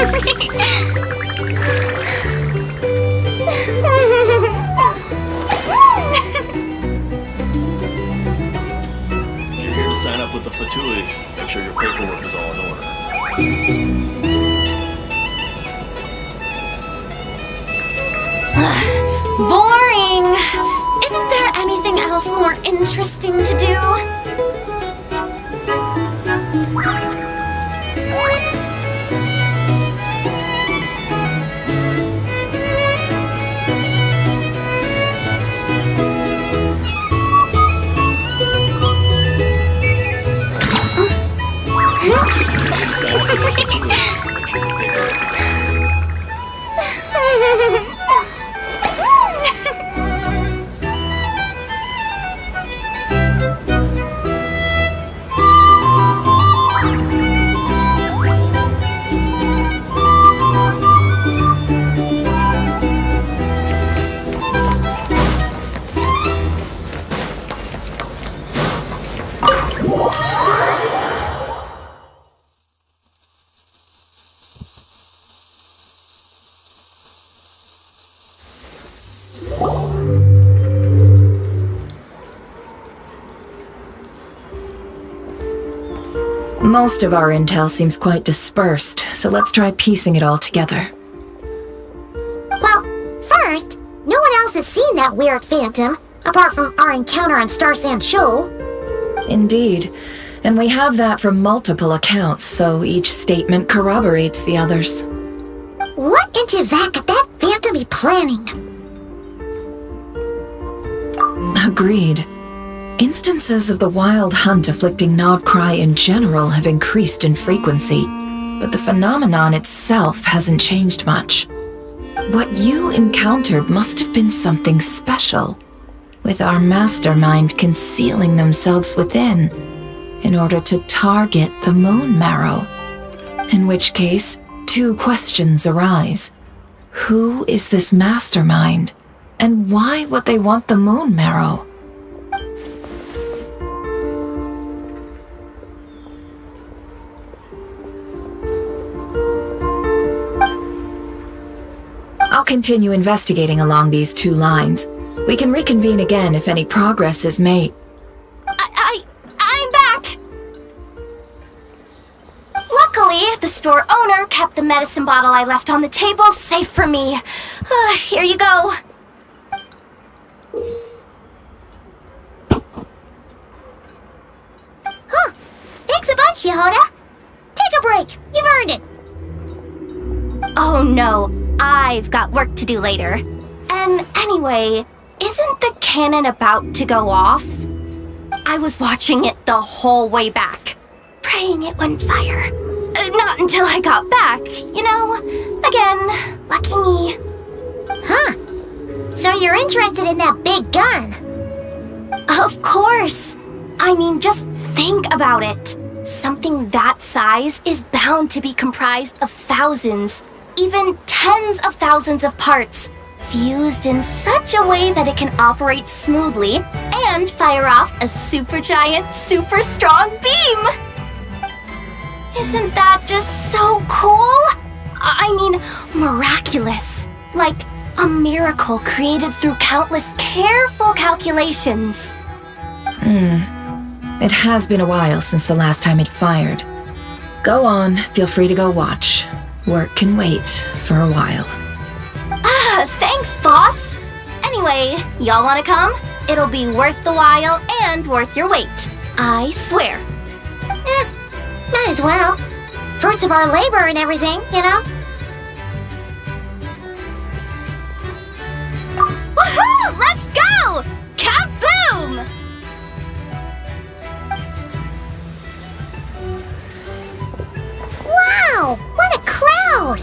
You're here to sign up with the Fatui. Make sure your paperwork is all in order. Boring! Isn't there anything else more interesting to do? Most of our intel seems quite dispersed, so let's try piecing it all together. Well, first, no one else has seen that weird phantom, apart from our encounter on Star Sand Shoal. Indeed, and we have that from multiple accounts, so each statement corroborates the others. What in Teyvat could that phantom be planning? Agreed. Instances of the wild hunt afflicting Nodcry in general have increased in frequency, but the phenomenon itself hasn't changed much. What you encountered must have been something special, with our mastermind concealing themselves within, in order to target the Moon Marrow. In which case, two questions arise. Who is this mastermind, and why would they want the Moon Marrow? I'll continue investigating along these two lines. We can reconvene again if any progress is made. I'm back! Luckily, the store owner kept the medicine bottle I left on the table safe for me. Here you go. Huh. Thanks a bunch, Yehoda. Take a break. You've earned it. Oh no, I've got work to do later. And anyway, isn't the cannon about to go off? I was watching it the whole way back, praying it wouldn't fire. Not until I got back, you know? Again, lucky me. Huh. So you're interested in that big gun? Of course. I mean, just think about it. Something that size is bound to be comprised of thousands, even tens of thousands of parts, fused in such a way that it can operate smoothly and fire off a supergiant, super strong beam! Isn't that just so cool? I mean, miraculous. Like a miracle created through countless careful calculations. It has been a while since the last time it fired. Go on, feel free to go watch. Work can wait for a while. Thanks, boss. Anyway, y'all wanna come? It'll be worth the while and worth your wait. I swear. Might as well. Fruits of our labor and everything, you know? Woohoo! Let's go! Kaboom! Wow! What a crowd!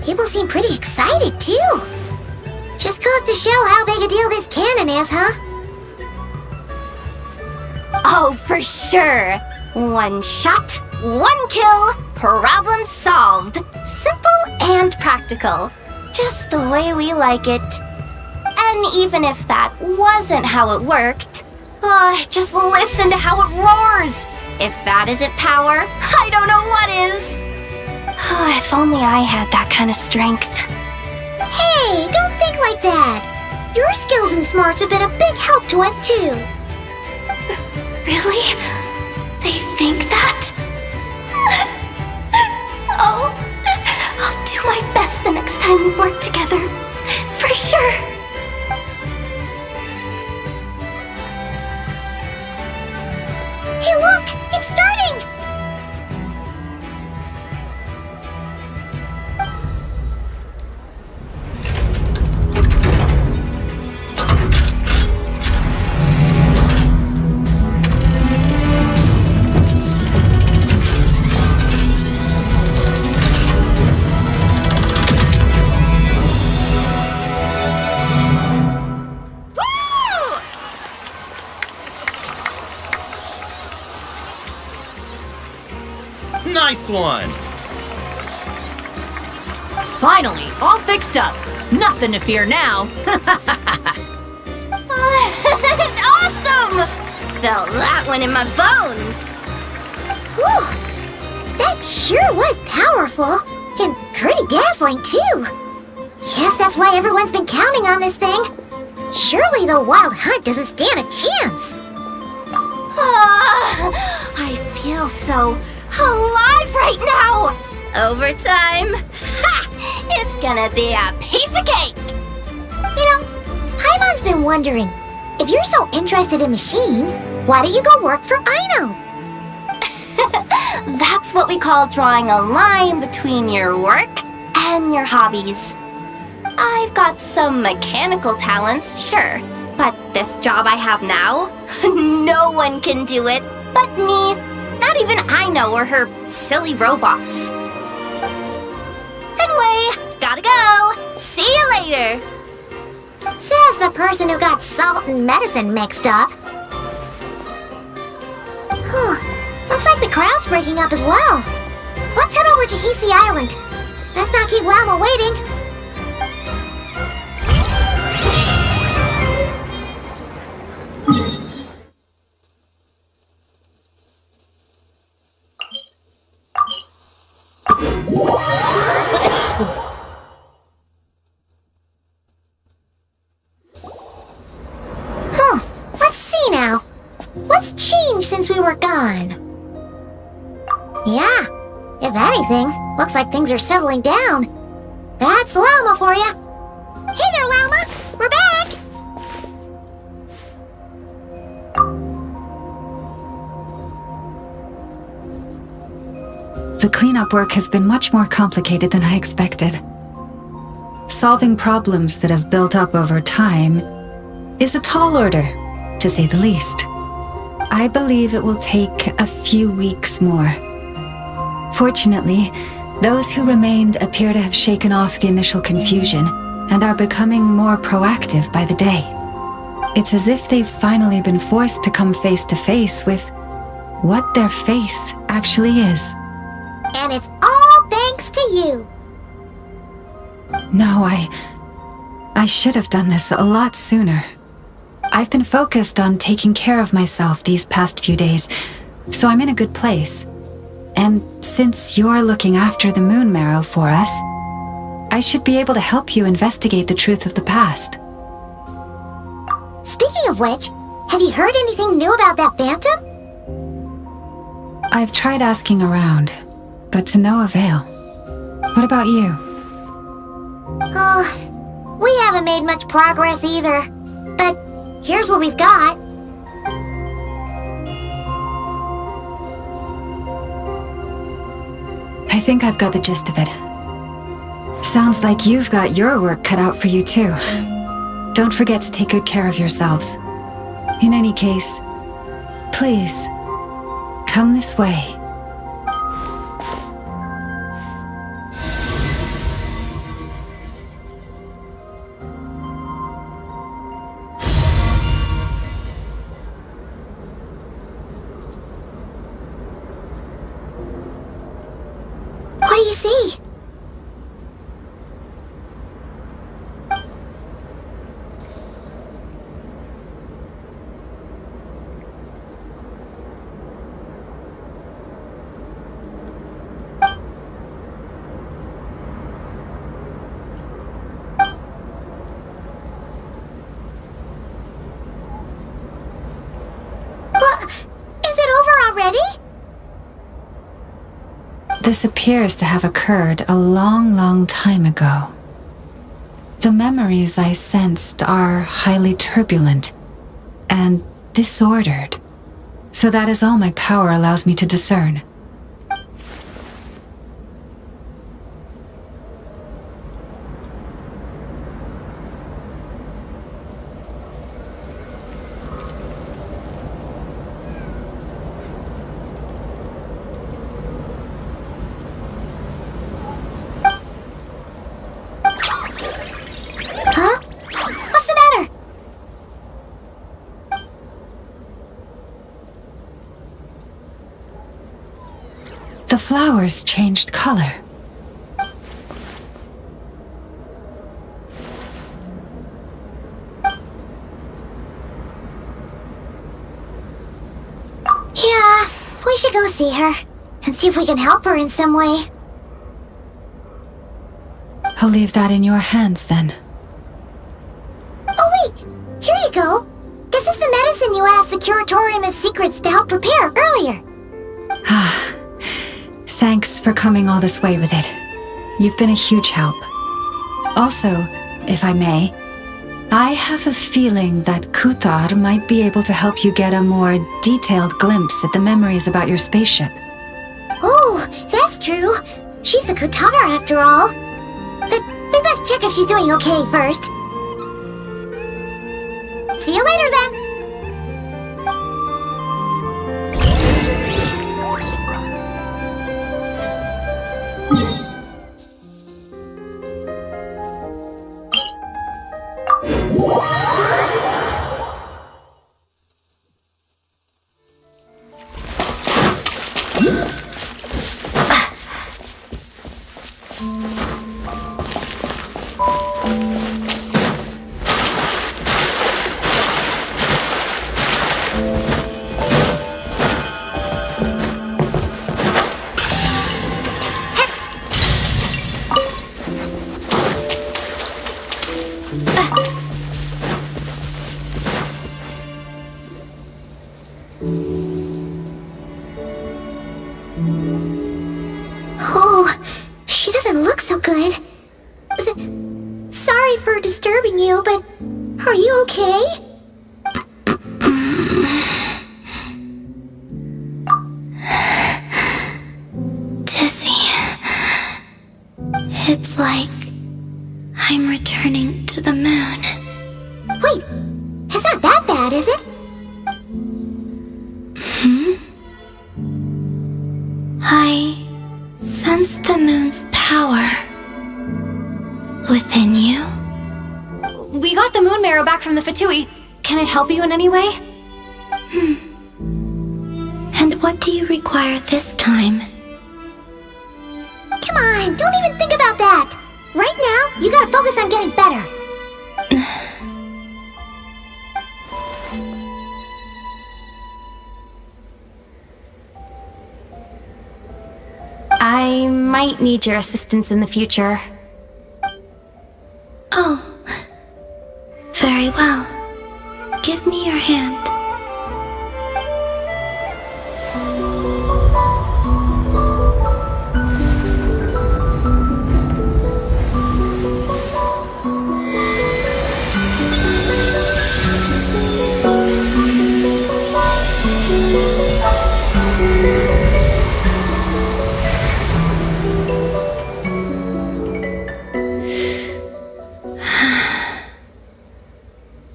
People seem pretty excited, too. Just goes to show how big a deal this cannon is, huh? Oh, for sure. One shot, one kill, problem solved. Simple and practical. Just the way we like it. And even if that wasn't how it worked, just listen to how it roars. If that isn't power, I don't know what is. If If only I had that kind of strength. Hey, don't think like that. Your skills and smarts have been a big help to us too. Really? They think that? Oh, I'll do my best the next time we work together. For sure. Hey look, it's starting! Nice one! Finally, all fixed up. Nothing to fear now. Awesome! Felt that one in my bones. Whew! That sure was powerful. And pretty dazzling, too. Guess that's why everyone's been counting on this thing. Surely the wild hunt doesn't stand a chance. I feel so alive right now! Overtime? Ha! It's gonna be a piece of cake! You know, Paimon's been wondering, if you're so interested in machines, why don't you go work for Aino? That's what we call drawing a line between your work and your hobbies. I've got some mechanical talents, sure, but this job I have now, no one can do it but me. Not even Aino or her silly robots. Anyway, gotta go. See you later. Says the person who got salt and medicine mixed up. Looks like the crowd's breaking up as well. Let's head over to Hisi Island. Let's not keep Lama waiting. Let's see now. What's changed since we were gone? Yeah, if anything, looks like things are settling down. That's Llama for you. Hey there, Llama. We're back. The cleanup work has been much more complicated than I expected. Solving problems that have built up over time is a tall order, to say the least. I believe it will take a few weeks more. Fortunately, those who remained appear to have shaken off the initial confusion and are becoming more proactive by the day. It's as if they've finally been forced to come face to face with what their faith actually is. And it's all thanks to you. No, I should have done this a lot sooner. I've been focused on taking care of myself these past few days, so I'm in a good place. And since you're looking after the moon marrow for us, I should be able to help you investigate the truth of the past. Speaking of which, have you heard anything new about that phantom? I've tried asking around, but to no avail. What about you? We haven't made much progress either. But here's what we've got. I think I've got the gist of it. Sounds like you've got your work cut out for you too. Don't forget to take good care of yourselves. In any case, please, come this way. What do you see? this appears to have occurred a long, long time ago. The memories I sensed are highly turbulent and disordered, so that is all my power allows me to discern. Huh? What's the matter? The flowers changed color. Yeah, we should go see her and see if we can help her in some way. I'll leave that in your hands then. Oh wait, here you go. This is the medicine you asked the Curatorium of Secrets to help prepare earlier. Ah, thanks for coming all this way with it. You've been a huge help. Also, if I may, I have a feeling that Kuthar might be able to help you get a more detailed glimpse at the memories about your spaceship. Oh, that's true. She's the Kutara after all. But we best check if she's doing okay first. See you later then. Oh, she doesn't look so good. Sorry for disturbing you, but are you okay? Dizzy. It's like I'm returning to the moon. Wait, it's not that bad, is it? I sense the moon's power within you. We got the moon marrow back from the Fatui. Can it help you in any way? And what do you require this time? Come on, don't even think about that! Right now, you gotta focus on getting better. I might need your assistance in the future. Oh, very well. Give me your hand.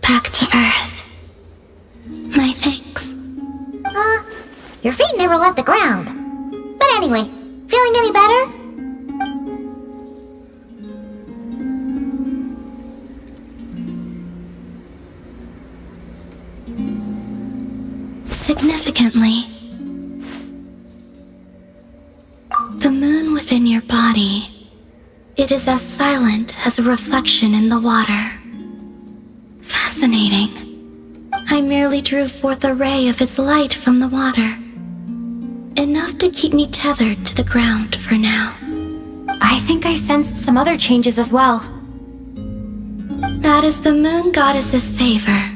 Back to Earth. My thanks. Your feet never left the ground. But anyway, feeling any better? Significantly, the moon within your body, it is as silent as a reflection in the water. Fascinating. I merely drew forth a ray of its light from the water. Enough to keep me tethered to the ground for now. I think I sensed some other changes as well. That is the moon goddess's favor.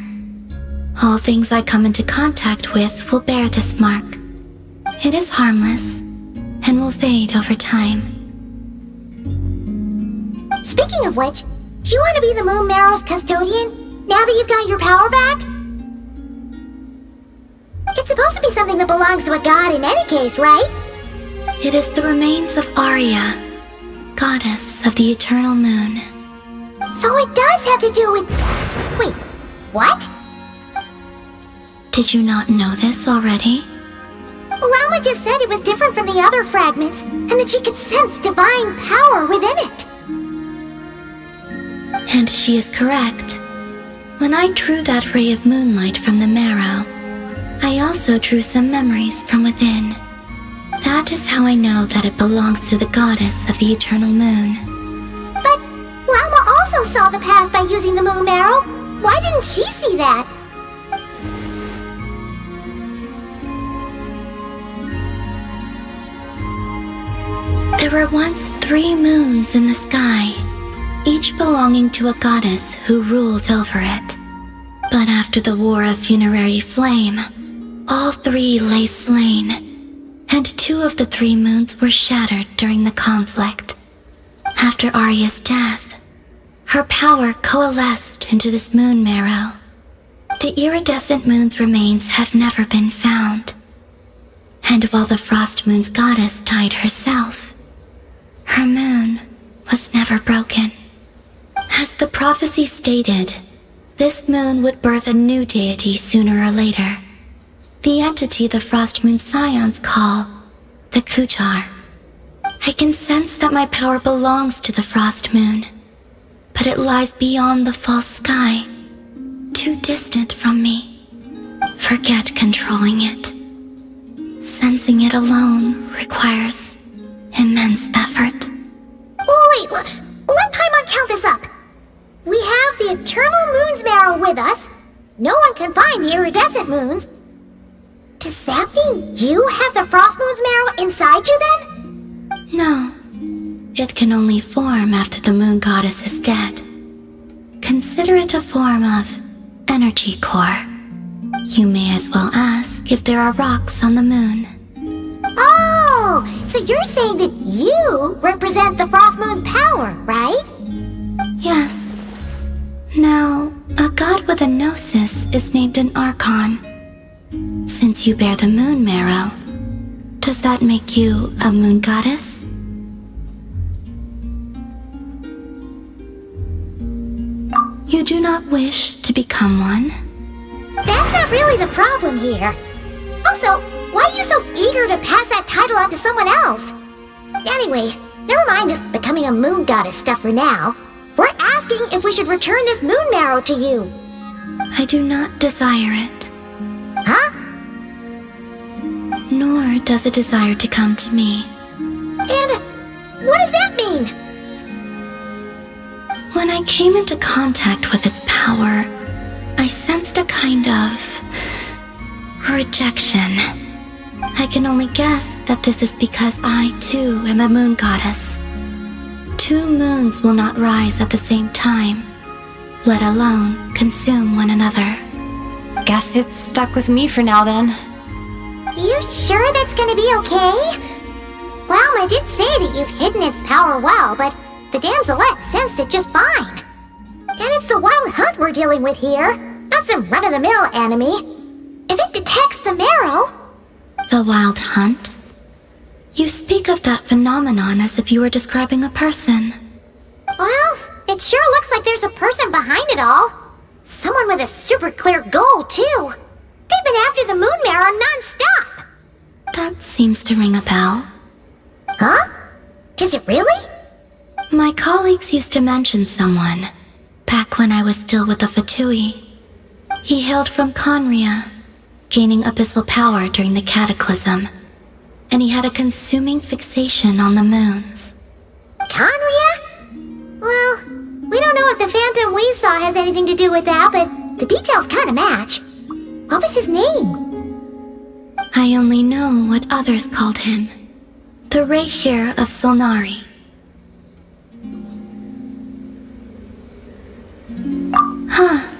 All things I come into contact with will bear this mark. It is harmless, and will fade over time. Speaking of which, do you want to be the Moon Marrow's custodian now that you've got your power back? It's supposed to be something that belongs to a god in any case, right? It is the remains of Arya, goddess of the eternal moon. So it does have to do with... Wait, what? Did you not know this already? Lama just said it was different from the other fragments, and that she could sense divine power within it. And she is correct. When I drew that ray of moonlight from the marrow, I also drew some memories from within. That is how I know that it belongs to the goddess of the eternal moon. But Lama also saw the past by using the Moon Marrow. Why didn't she see that? There were once 3 moons in the sky, each belonging to a goddess who ruled over it. But after the War of Funerary Flame, all 3 lay slain, and 2 of the 3 moons were shattered during the conflict. After Arya's death, her power coalesced into this moon marrow. The iridescent moon's remains have never been found. And while the Frost Moon's goddess died herself, her moon was never broken. As the prophecy stated, this moon would birth a new deity sooner or later. The entity the Frost Moon Scions call the Kujar. I can sense that my power belongs to the Frost Moon, but it lies beyond the false sky, too distant from me. Forget controlling it. Sensing it alone requires immense effort. Oh, wait, let Paimon count this up. We have the Eternal Moon's Marrow with us. No one can find the iridescent moons. Does that mean you have the Frost Moon's Marrow inside you then? No. It can only form after the moon goddess is dead. Consider it a form of energy core. You may as well ask if there are rocks on the moon. Oh, so you're saying that you represent the Frost Moon's power, right? Yes. Now, a god with a gnosis is named an Archon. Since you bear the moon marrow, does that make you a moon goddess? You do not wish to become one? That's not really the problem here. Also, why are you so eager to pass that title on to someone else? Anyway, never mind this becoming a moon goddess stuff for now. We're asking if we should return this moon marrow to you. I do not desire it. Huh? Nor does it desire to come to me. And what does that mean? When I came into contact with its power, I sensed a kind of rejection. I can only guess that this is because I, too, am a moon goddess. 2 moons will not rise at the same time, let alone consume one another. Guess it's stuck with me for now then. You sure that's gonna be okay? Lama did say that you've hidden its power well, but the damselette sensed it just fine. And it's the wild hunt we're dealing with here, not some run-of-the-mill enemy. If it detects the marrow... The wild hunt? You speak of that phenomenon as if you were describing a person. Well, it sure looks like there's a person behind it all. Someone with a super clear goal, too. They've been after the moon marrow non-stop. That seems to ring a bell. Huh? Does it really? My colleagues used to mention someone, back when I was still with the Fatui. He hailed from Conria, gaining abyssal power during the cataclysm, and he had a consuming fixation on the moons. Conria? Well, we don't know if the phantom we saw has anything to do with that, but the details kind of match. What was his name? I only know what others called him. The Rehir of Solnari. Huh.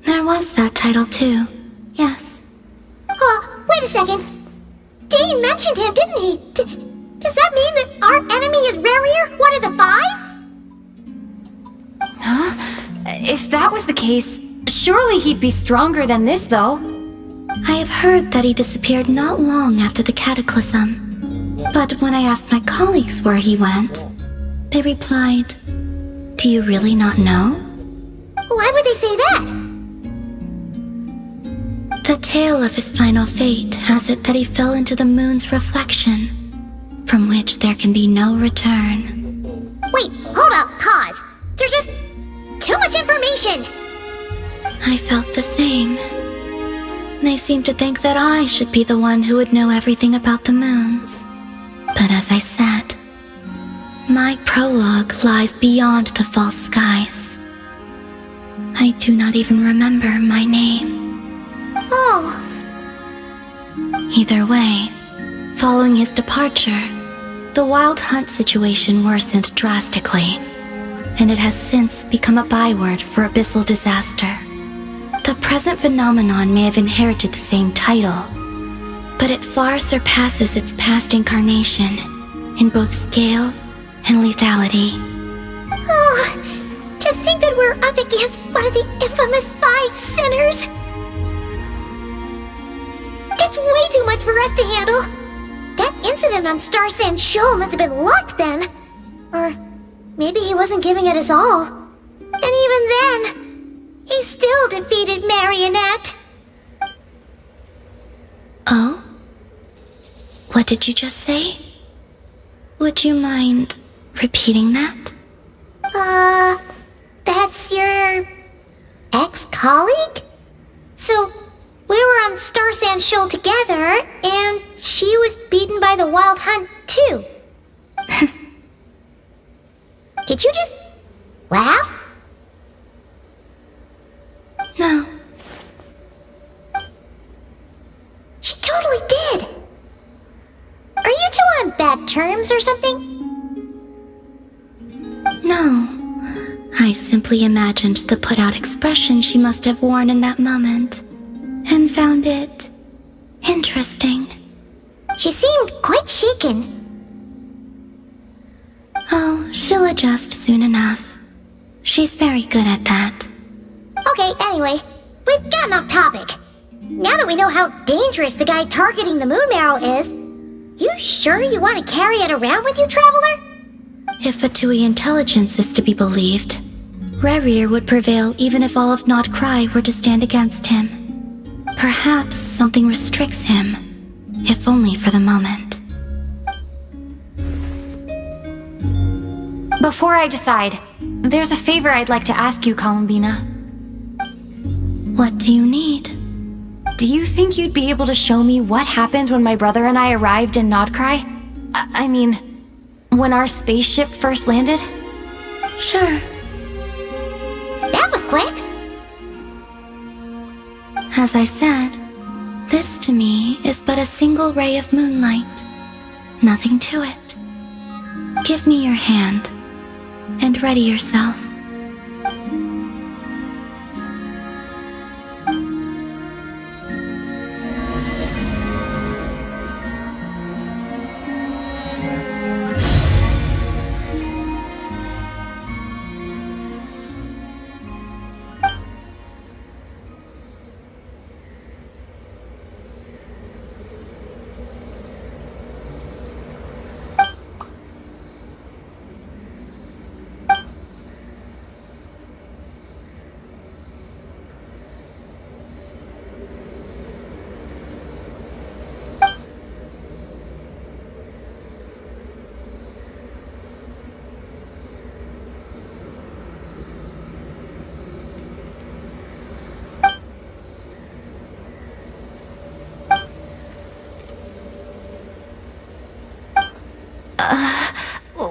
There was that title too. Yes. Oh, wait a second. Dane mentioned him, didn't he? Does that mean that our enemy is Rarier, one of the 5? Huh? If that was the case, surely he'd be stronger than this, though. I have heard that he disappeared not long after the cataclysm. But when I asked my colleagues where he went, they replied, "Do you really not know?" Why would they say that? The tale of his final fate has it that he fell into the moon's reflection, from which there can be no return. Wait, hold up, pause. There's just too much information. I felt the same. They seemed to think that I should be the one who would know everything about the moons. But as I said, my prologue lies beyond the false skies. I do not even remember my name. Oh, Either way, following his departure, the Wild Hunt situation worsened drastically, and it has since become a byword for abyssal disaster. The present phenomenon may have inherited the same title, but it far surpasses its past incarnation in both scale and lethality. oh, to think that we're up against one of the infamous 5 sinners. That's way too much for us to handle. That incident on Star Sand Shoal must have been luck then. Or maybe he wasn't giving it his all. And even then, he still defeated Marionette. Oh? What did you just say? Would you mind repeating that? That's your ex-colleague? So, we were on Star Sand Shoal together, and she was beaten by the Wild Hunt, too. Did you just laugh? No. She totally did. Are you two on bad terms or something? No. I simply imagined the put-out expression she must have worn in that moment, and found it interesting. She seemed quite shaken. Oh, she'll adjust soon enough. She's very good at that. Okay, anyway, we've gotten off topic. Now that we know how dangerous the guy targeting the moon marrow is, you sure you want to carry it around with you, Traveler? If Fatui intelligence is to be believed, Rerir would prevail even if all of Nod Cry were to stand against him. Perhaps something restricts him, if only for the moment. Before I decide, there's a favor I'd like to ask you, Columbina. What do you need? Do you think you'd be able to show me what happened when my brother and I arrived in Nodcry? I mean, when our spaceship first landed? Sure. That was quick. As I said, this to me is but a single ray of moonlight. Nothing to it. Give me your hand, and ready yourself.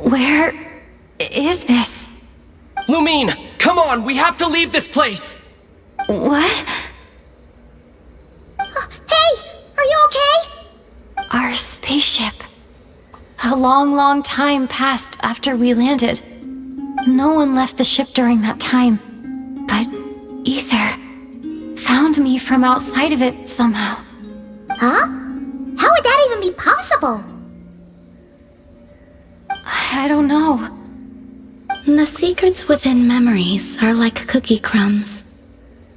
Where is this? Lumine, come on, we have to leave this place! What? Hey, are you okay? Our spaceship. A long, long time passed after we landed. No one left the ship during that time. But Ether found me from outside of it somehow. Huh? How would that even be possible? I don't know. The secrets within memories are like cookie crumbs.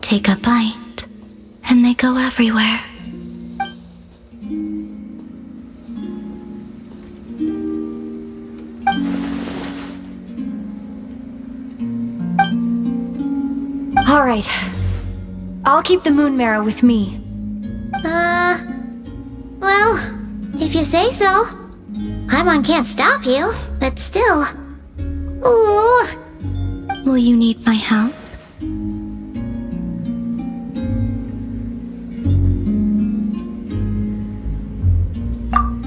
Take a bite, and they go everywhere. Alright. I'll keep the moon marrow with me. Well, if you say so. Paimon can't stop you, but still. Ooh. Will you need my help?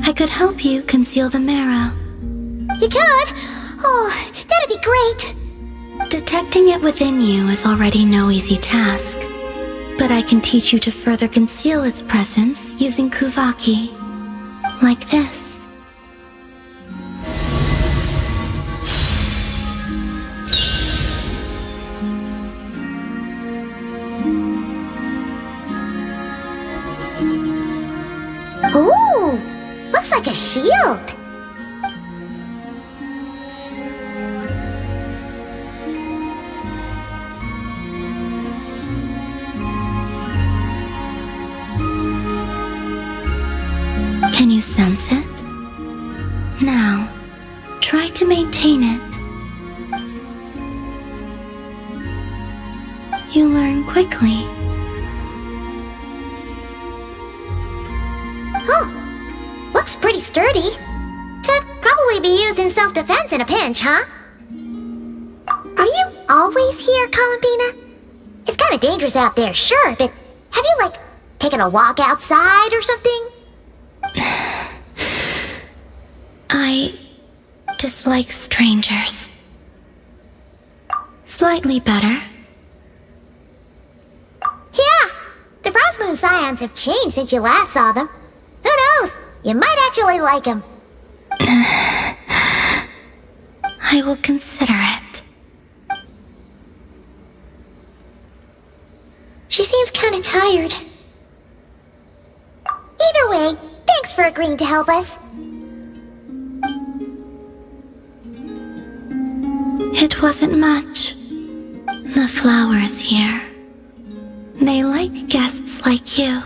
I could help you conceal the marrow. You could? Oh, that'd be great. Detecting it within you is already no easy task, but I can teach you to further conceal its presence using Kuvaki. Like this. Ooh, looks like a shield. Can you sense it? Now, try to maintain it. You learn quickly. Oh, looks pretty sturdy. Could probably be used in self-defense in a pinch, huh? Are you always here, Columbina? It's kind of dangerous out there, sure, but have you, like, taken a walk outside or something? I dislike strangers. Slightly better. Yeah, the Frost Moon Scions have changed since you last saw them. Who knows? You might actually like them. I will consider it. She seems kind of tired. Either way, thanks for agreeing to help us. It wasn't much. The flowers here. They like guests like you.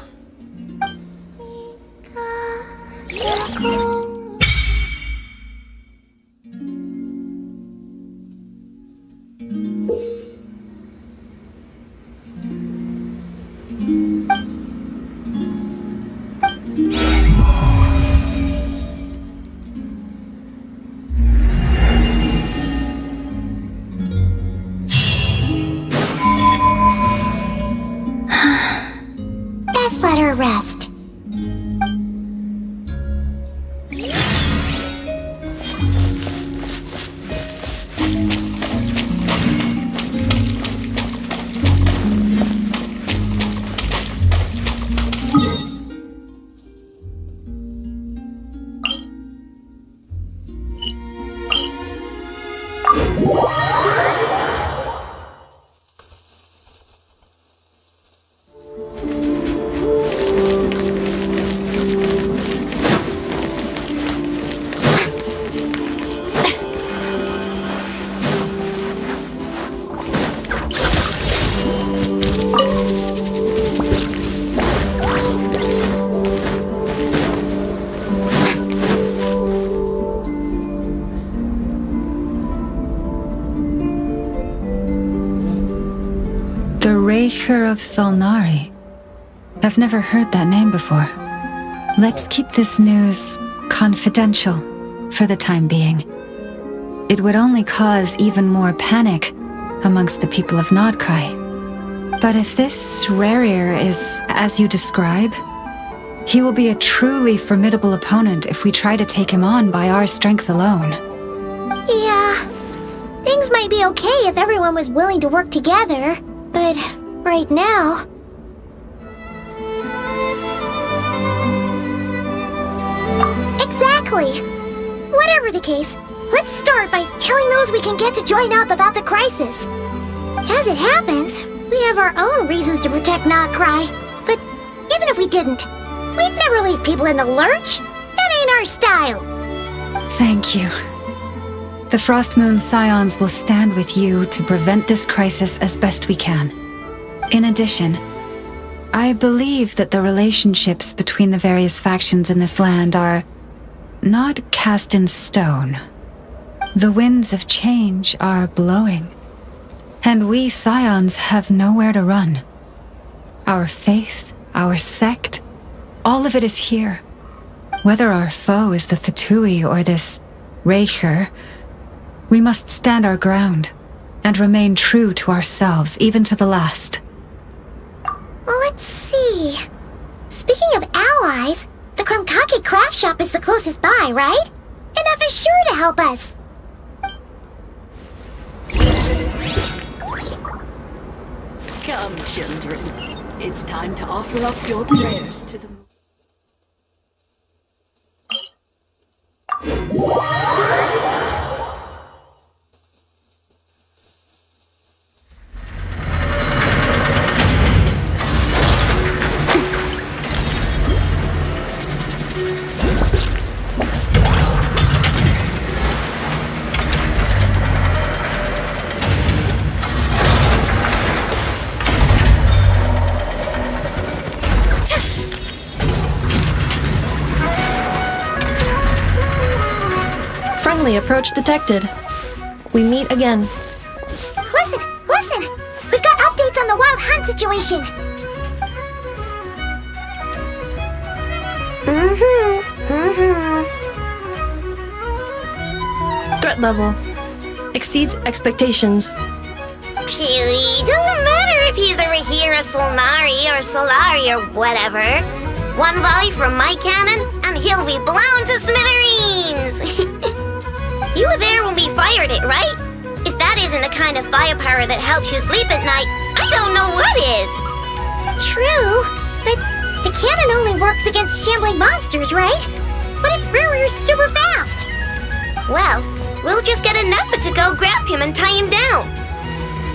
Best let her rest. The Raker of Solnari. I've never heard that name before. Let's keep this news confidential for the time being. It would only cause even more panic amongst the people of Nodcry. But if this Rarir is as you describe, he will be a truly formidable opponent if we try to take him on by our strength alone. Yeah, things might be okay if everyone was willing to work together, but right now... Exactly! Whatever the case, let's start by telling those we can get to join up about the crisis. As it happens, we have our own reasons to protect Nodcry, but even if we didn't, we'd never leave people in the lurch. That ain't our style. Thank you. The Frost Moon Scions will stand with you to prevent this crisis as best we can. In addition, I believe that the relationships between the various factions in this land are not cast in stone. The winds of change are blowing, and we Scions have nowhere to run. Our faith, our sect, all of it is here. Whether our foe is the Fatui or this Raker, we must stand our ground and remain true to ourselves, even to the last. Let's see. Speaking of allies, the Krumkake craft shop is the closest by, right? Enough is sure to help us. Come, children. It's time to offer up your prayers to the... Friendly approach detected. We meet again. Listen! We've got updates on the wild hunt situation. Threat level exceeds expectations. Phew, doesn't matter if he's the Rahira Solnari or Solari or whatever. One volley from my cannon, and he'll be blown to smithereens! You were there when we fired it, right? If that isn't the kind of firepower that helps you sleep at night, I don't know what is! True, but the cannon only works against shambling monsters, right? What if Ruri's super fast? Well, we'll just get a Nepha to go grab him and tie him down.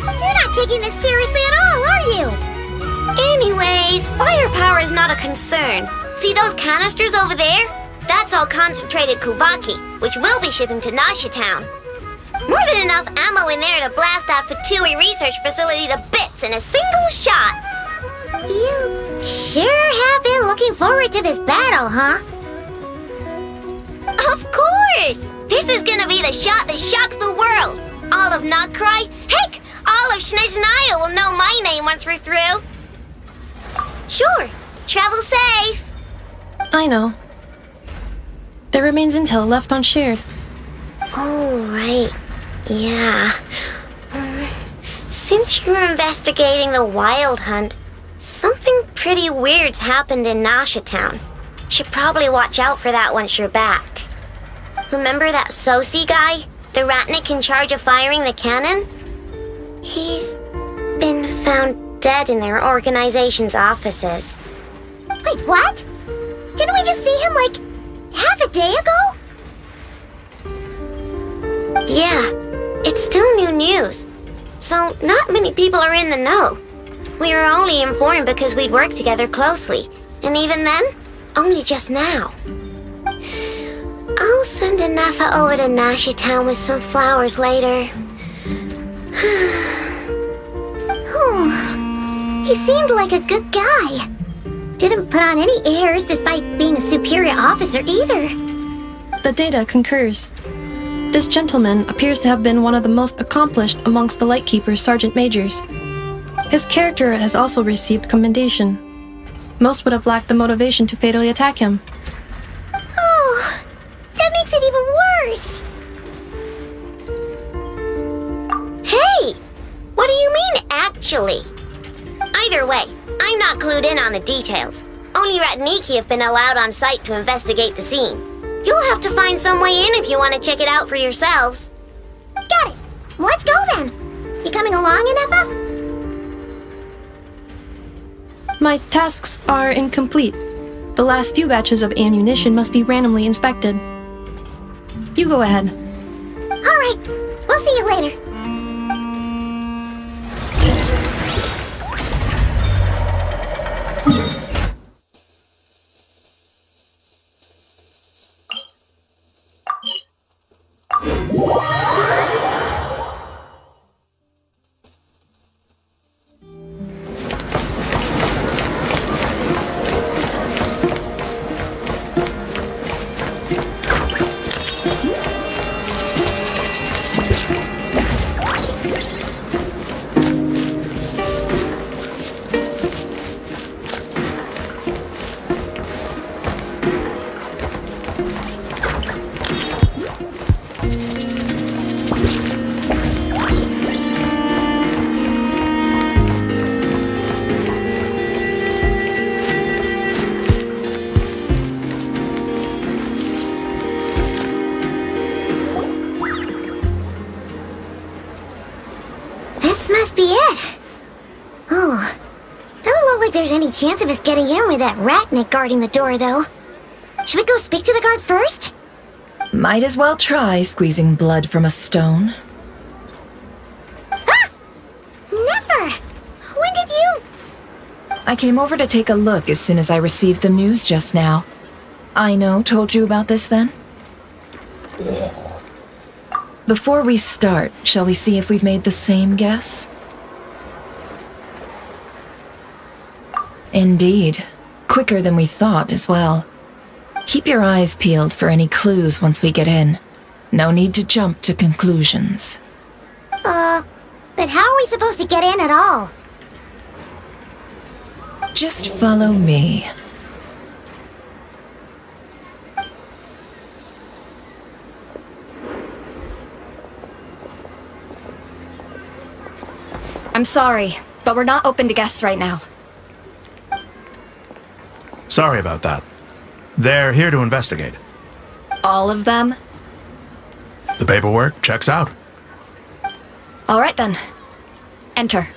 You're not taking this seriously at all, are you? Anyways, firepower is not a concern. See those canisters over there? That's all concentrated Kuvaki, which we'll be shipping to Nasha Town. More than enough ammo in there to blast that Fatui research facility to bits in a single shot. You sure have been looking forward to this battle, huh? Of course! This is gonna be the shot that shocks the world. All of Notcry, heck, all of Snezhnaya will know my name once we're through. Sure, travel safe. I know. There remains intel left unshared. Oh, right. Yeah. Since you're investigating the wild hunt, something pretty weird's happened in Nasha Town. Should probably watch out for that once you're back. Remember that Sosi guy? The Ratnik in charge of firing the cannon? He's been found dead in their organization's offices. Wait, what? Didn't we just see him, half a day ago? Yeah, it's still new news. So not many people are in the know. We were only informed because we'd worked together closely. And even then, only just now. I'll send a Nepha over to Nasha Town with some flowers later. He seemed like a good guy. Didn't put on any airs despite being a superior officer either. The data concurs. This gentleman appears to have been one of the most accomplished amongst the Lightkeeper's sergeant majors. His character has also received commendation. Most would have lacked the motivation to fatally attack him. Oh, that makes it even worse. Hey, what do you mean, actually? Either way, I'm not clued in on the details. Only Ratniki have been allowed on site to investigate the scene. You'll have to find some way in if you want to check it out for yourselves. Got it. Let's go then. You coming along, Anefa? My tasks are incomplete. The last few batches of ammunition must be randomly inspected. You go ahead. All right. We'll see you later. be it. Oh, doesn't look like there's any chance of us getting in with that ratnik guarding the door, though. Should we go speak to the guard first? Might as well try squeezing blood from a stone. Ah! Never! When did you... I came over to take a look as soon as I received the news just now. Aino told you about this then? Before we start, shall we see if we've made the same guess? Indeed. Quicker than we thought as well. Keep your eyes peeled for any clues once we get in. No need to jump to conclusions. But how are we supposed to get in at all? Just follow me. I'm sorry, but we're not open to guests right now. Sorry about that. They're here to investigate. All of them? The paperwork checks out. All right then. Enter.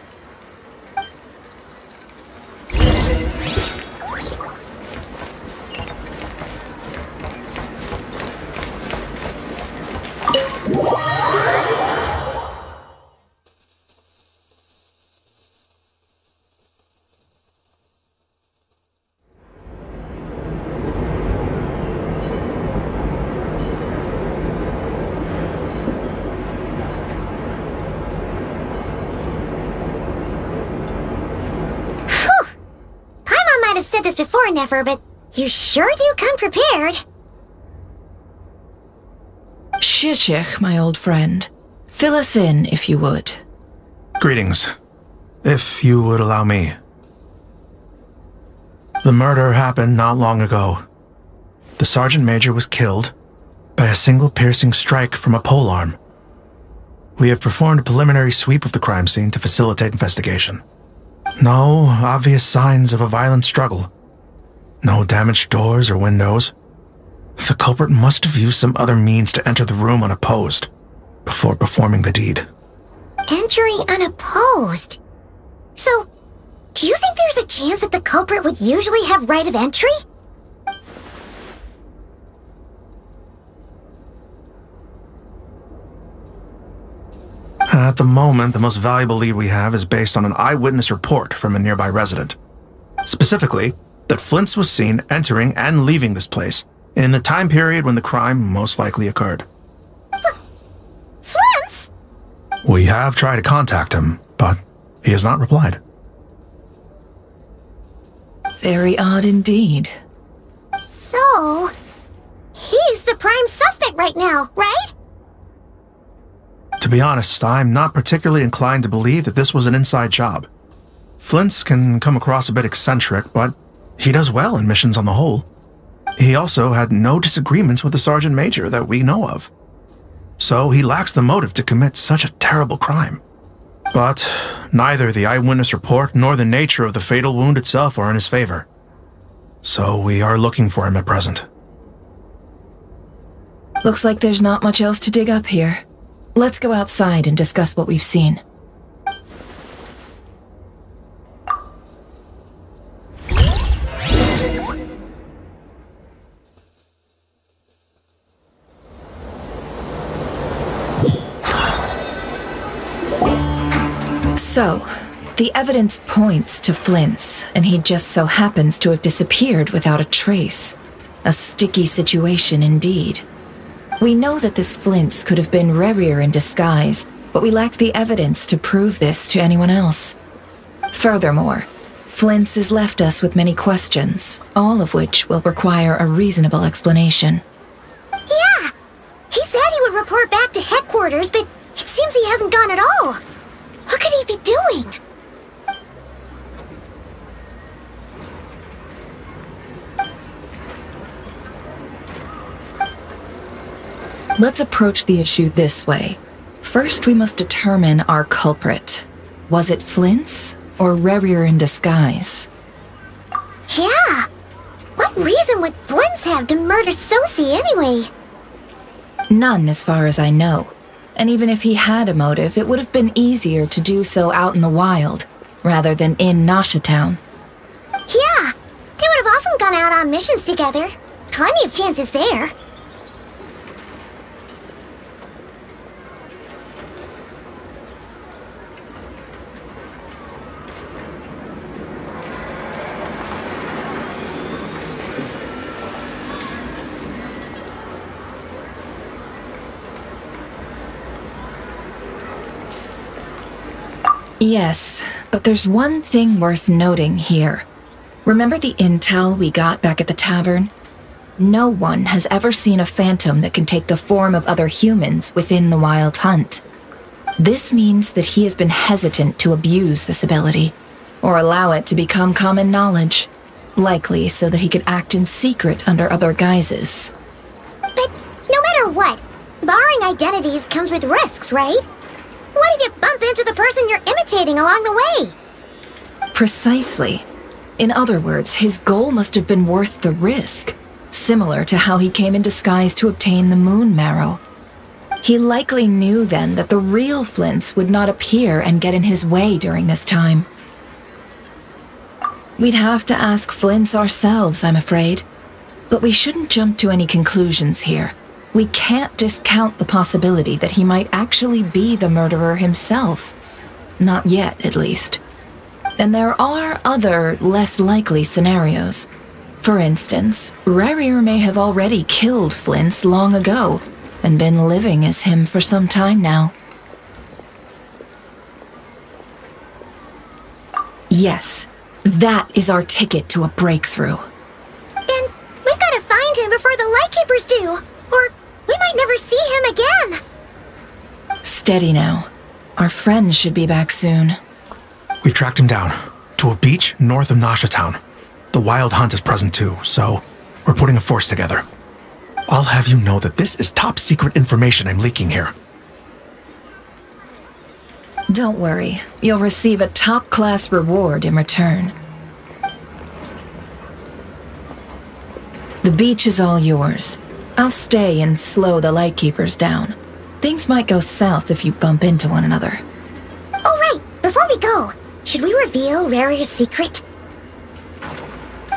I've said this before, Nefer, but you sure do come prepared. Shishich, my old friend. Fill us in, if you would. Greetings. If you would allow me. The murder happened not long ago. The Sergeant Major was killed by a single piercing strike from a polearm. We have performed a preliminary sweep of the crime scene to facilitate investigation. No obvious signs of a violent struggle. No damaged doors or windows. The culprit must have used some other means to enter the room unopposed before performing the deed. Entering unopposed? So, do you think there's a chance that the culprit would usually have right of entry? At the moment, the most valuable lead we have is based on an eyewitness report from a nearby resident. Specifically, that Flint's was seen entering and leaving this place in the time period when the crime most likely occurred. Flint's? We have tried to contact him, but he has not replied. Very odd indeed. So, he's the prime suspect right now, right? To be honest, I'm not particularly inclined to believe that this was an inside job. Flint's can come across a bit eccentric, but he does well in missions on the whole. He also had no disagreements with the Sergeant Major that we know of. So he lacks the motive to commit such a terrible crime. But neither the eyewitness report nor the nature of the fatal wound itself are in his favor. So we are looking for him at present. Looks like there's not much else to dig up here. Let's go outside and discuss what we've seen. So, the evidence points to Flint's, and he just so happens to have disappeared without a trace. A sticky situation indeed. We know that this Flint's could have been Rerir in disguise, but we lack the evidence to prove this to anyone else. Furthermore, Flint's has left us with many questions, all of which will require a reasonable explanation. Yeah! He said he would report back to headquarters, but it seems he hasn't gone at all. What could he be doing? Let's approach the issue this way. First, we must determine our culprit. Was it Flint's or Rerir in disguise? Yeah! What reason would Flint's have to murder Sosie anyway? None as far as I know. And even if he had a motive, it would have been easier to do so out in the wild, rather than in Nasha Town. Yeah, they would have often gone out on missions together. Plenty of chances there. Yes, but there's one thing worth noting here. Remember the intel we got back at the tavern? No one has ever seen a phantom that can take the form of other humans within the Wild Hunt. This means that he has been hesitant to abuse this ability, or allow it to become common knowledge, likely so that he could act in secret under other guises. But no matter what, borrowing identities comes with risks, right? What if you bump into the person you're imitating along the way? Precisely. In other words, his goal must have been worth the risk, similar to how he came in disguise to obtain the moon marrow. He likely knew then that the real Flints would not appear and get in his way during this time. We'd have to ask Flints ourselves, I'm afraid. But we shouldn't jump to any conclusions here. We can't discount the possibility that he might actually be the murderer himself. Not yet, at least. And there are other, less likely scenarios. For instance, Rarier may have already killed Flints long ago and been living as him for some time now. Yes, that is our ticket to a breakthrough. Then we've got to find him before the Lightkeepers do, or we might never see him again. Steady now. Our friend should be back soon. We've tracked him down to a beach north of Nasha Town. The Wild Hunt is present too, so we're putting a force together. I'll have you know that this is top secret information I'm leaking here. Don't worry, you'll receive a top-class reward in return. The beach is all yours. I'll stay and slow the Lightkeepers down. Things might go south if you bump into one another. Oh right, before we go, should we reveal Rarier's secret?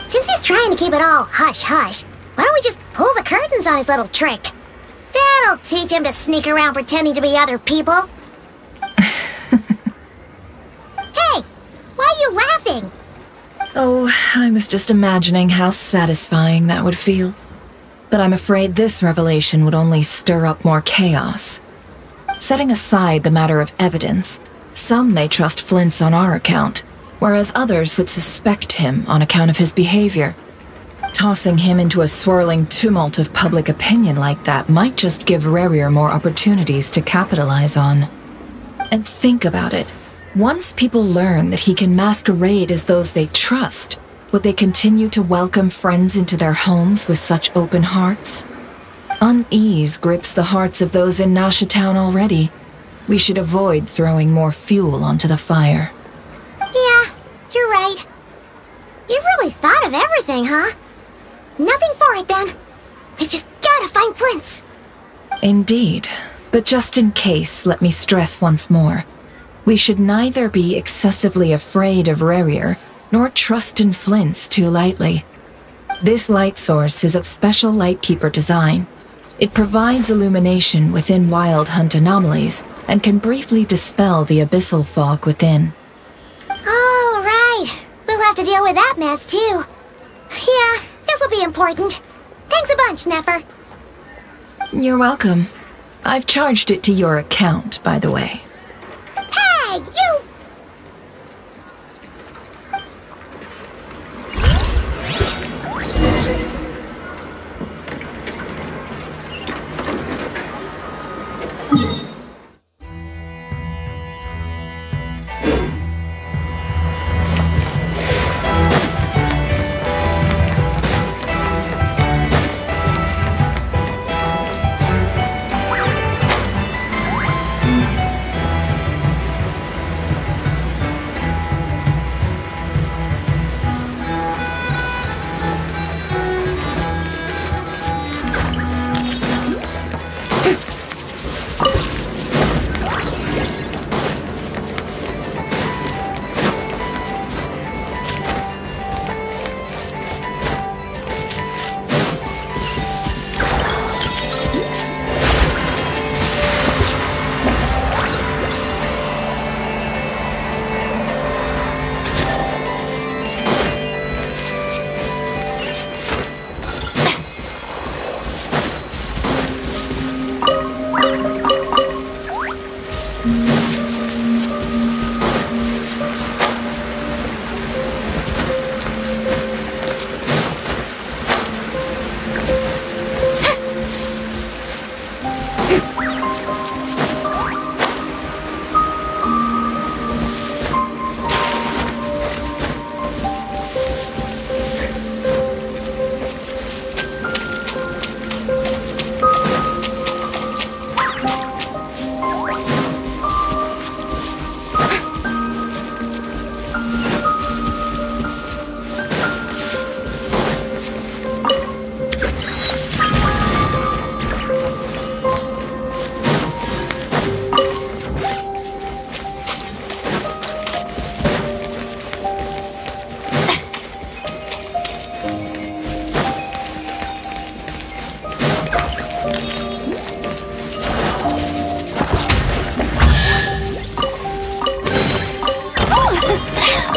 Since he's trying to keep it all hush-hush, why don't we just pull the curtains on his little trick? That'll teach him to sneak around pretending to be other people. Hey, why are you laughing? Oh, I was just imagining how satisfying that would feel. But I'm afraid this revelation would only stir up more chaos. Setting aside the matter of evidence, some may trust Flint's on our account, whereas others would suspect him on account of his behavior. Tossing him into a swirling tumult of public opinion like that might just give Rarier more opportunities to capitalize on. And think about it. Once people learn that he can masquerade as those they trust, would they continue to welcome friends into their homes with such open hearts? Unease grips the hearts of those in Nasha Town already. We should avoid throwing more fuel onto the fire. Yeah, you're right. You've really thought of everything, huh? Nothing for it then. We've just gotta find Flint's. Indeed. But just in case, let me stress once more. We should neither be excessively afraid of Rarier, nor trust in Flint's too lightly. This light source is of special Lightkeeper design. It provides illumination within Wild Hunt anomalies, and can briefly dispel the abyssal fog within. Oh, right. We'll have to deal with that mess, too. Yeah, this'll be important. Thanks a bunch, Nefer. You're welcome. I've charged it to your account, by the way. Hey, you!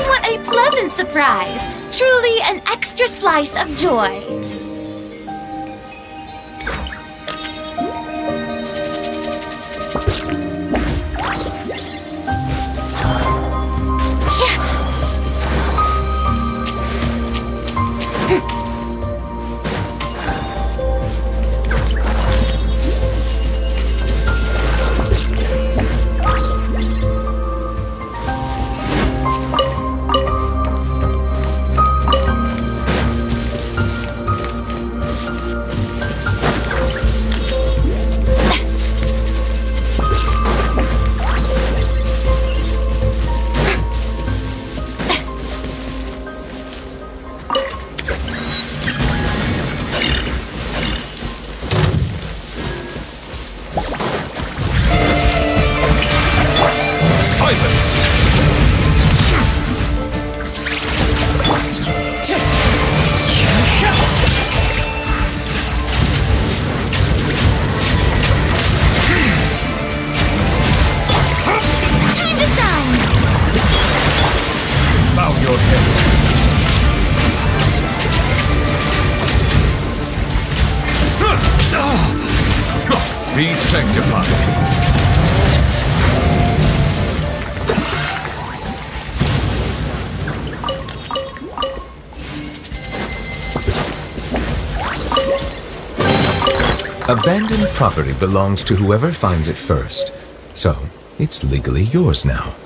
What a pleasant surprise! Truly an extra slice of joy. Be sanctified. Abandoned property belongs to whoever finds it first, so it's legally yours now.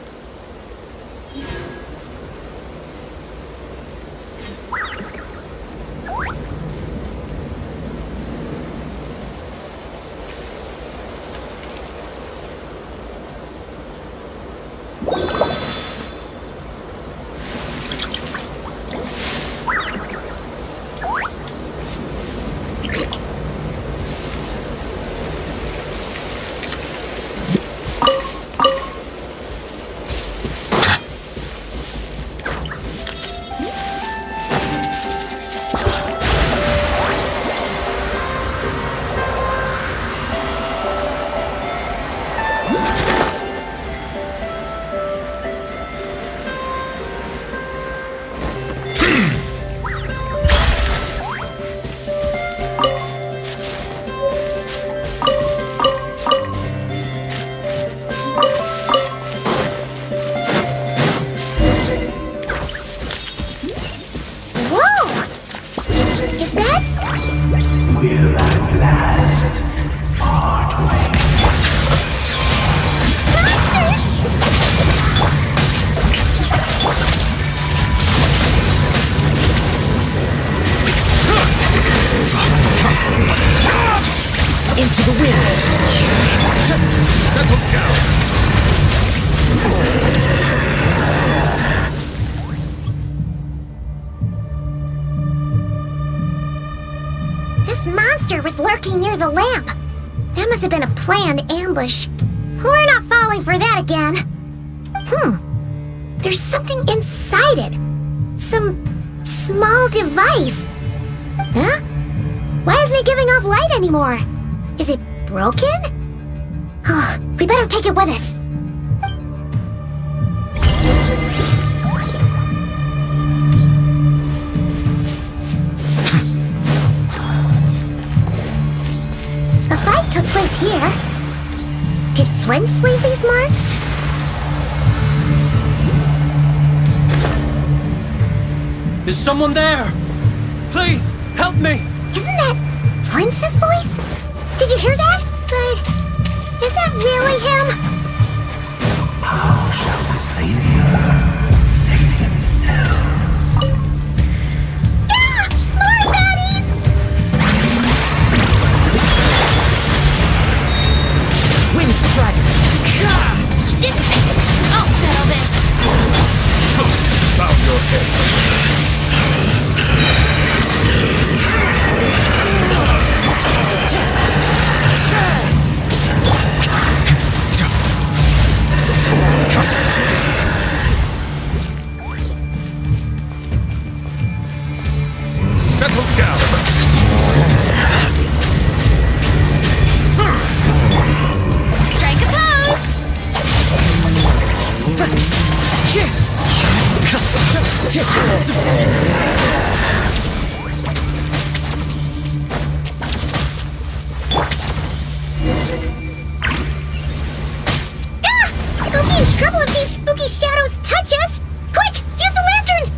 Into the wind. Settle down. This monster was lurking near the lamp. That must have been a planned ambush. We're not falling for that again. There's something inside it. Some small device. Huh? Why isn't it giving off light anymore? Is it broken? Oh, we better take it with us. The fight took place here. Did Flints leave these marks? Is someone there? Please, help me! Isn't that Flint's voice? Did you hear that? But is that really him? How shall the Savior save themselves? Ah! More baddies! Wind Strider! Dissipate! I'll settle this! Found your head. Settle down. Strike a pose! Ah! We'll be in trouble if these spooky shadows touch us! Quick! Use the lantern!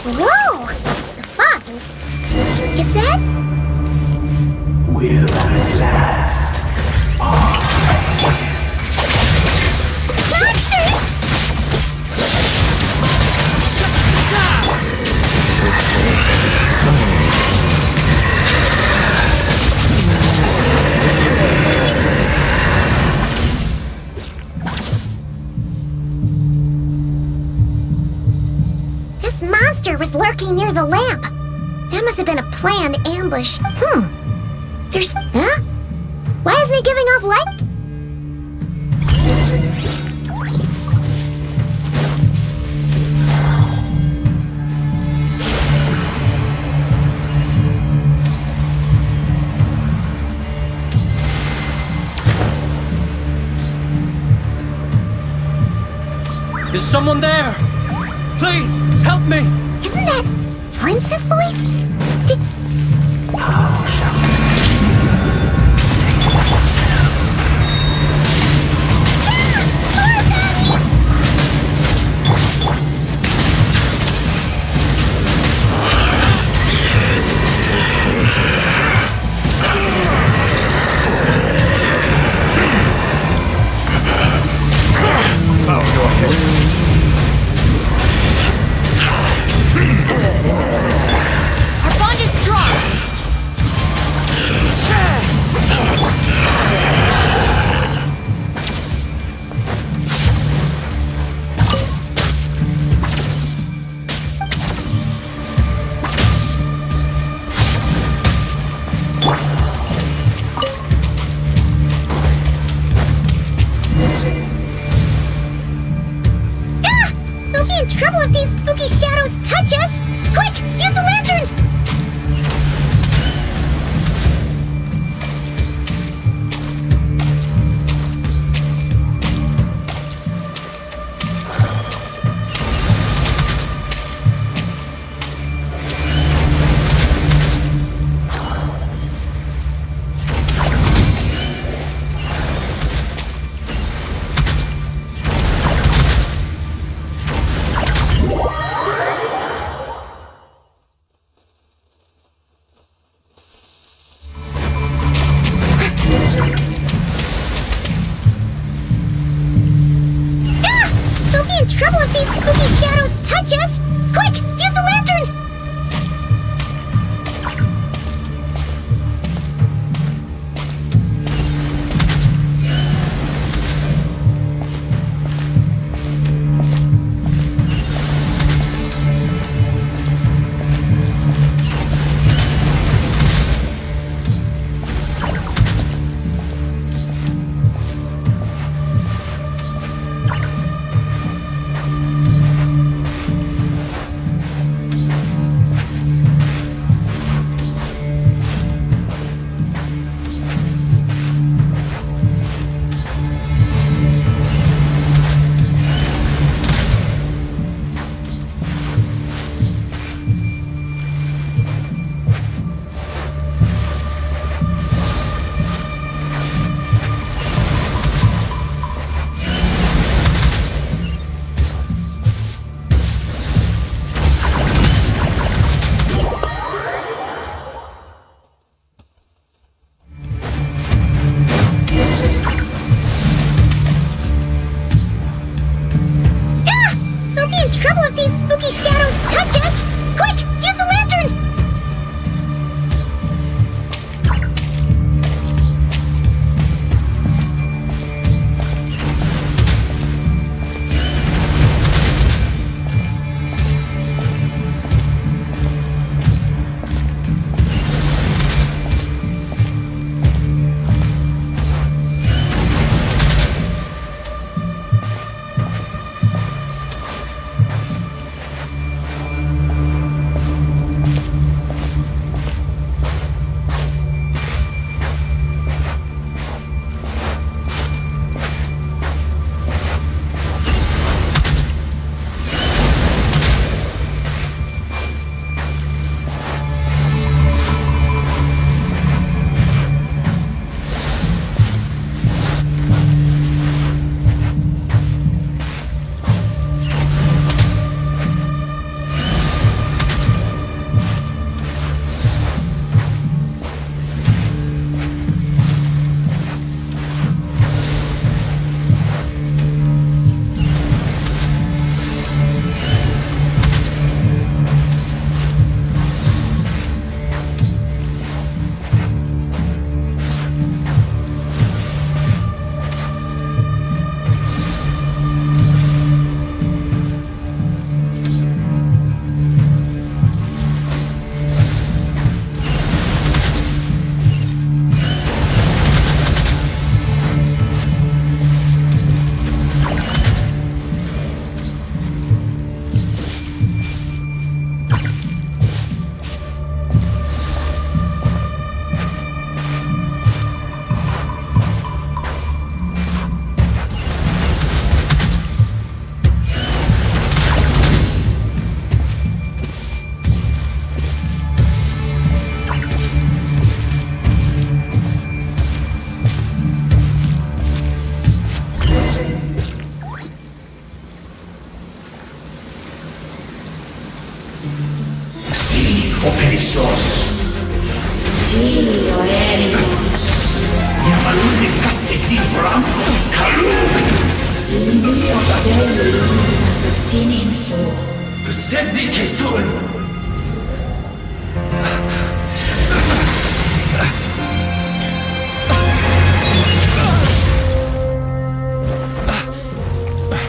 Whoa! The fog. Is that? Will at last part This monster was lurking near the lamp. That must have been a planned ambush. There's... Huh? Why isn't he giving off light? Is someone there? Please, help me! Isn't that Flintz's voice? How shall we Our bond is strong! We'll be in trouble if these spooky shadows touch us! Quick, use the lantern! We'll be in trouble if these spooky shadows touch us! Quick, use the lantern!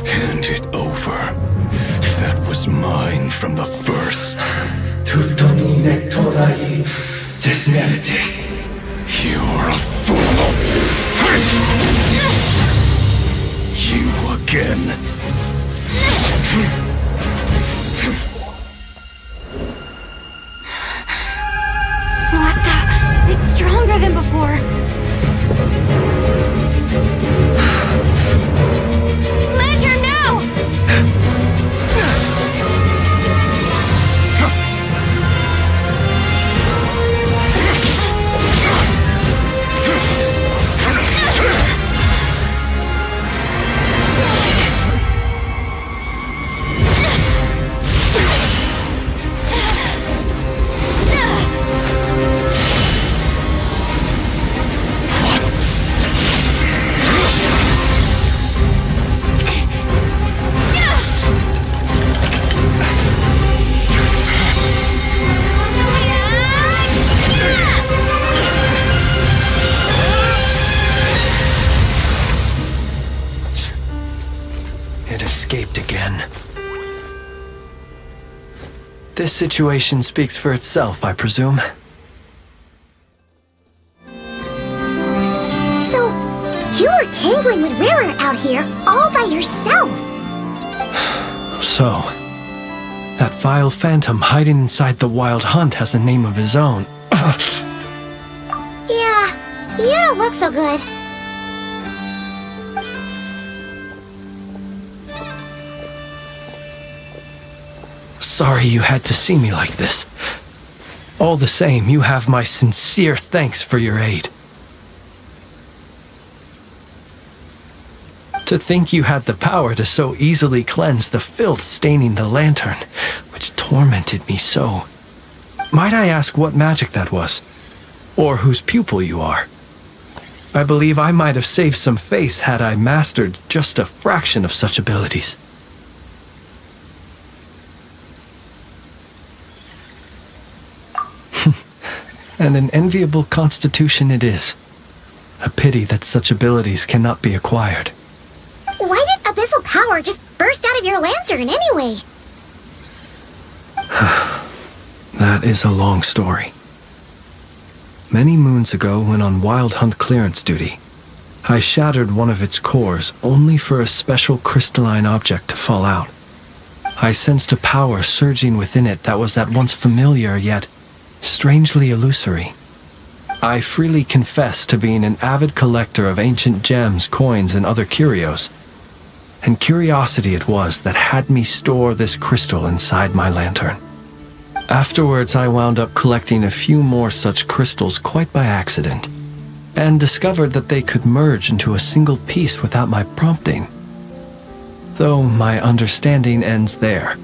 Hand it over. That was mine from the first. You're a fool. You again. What the? It's stronger than before. Lantern, now! It escaped again. This situation speaks for itself, I presume. So, you were tangling with Rara out here all by yourself. So, that vile phantom hiding inside the Wild Hunt has a name of his own. Yeah, you don't look so good. Sorry you had to see me like this. All the same, you have my sincere thanks for your aid. To think you had the power to so easily cleanse the filth staining the lantern, which tormented me so. Might I ask what magic that was? Or whose pupil you are? I believe I might have saved some face had I mastered just a fraction of such abilities. And an enviable constitution it is. A pity that such abilities cannot be acquired. Why did abyssal power just burst out of your lantern anyway? That is a long story. Many moons ago, when on Wild Hunt clearance duty, I shattered one of its cores only for a special crystalline object to fall out. I sensed a power surging within it that was at once familiar yet strangely illusory. I freely confess to being an avid collector of ancient gems, coins, and other curios. And curiosity it was that had me store this crystal inside my lantern. Afterwards, I wound up collecting a few more such crystals quite by accident, and discovered that they could merge into a single piece without my prompting. Though my understanding ends there.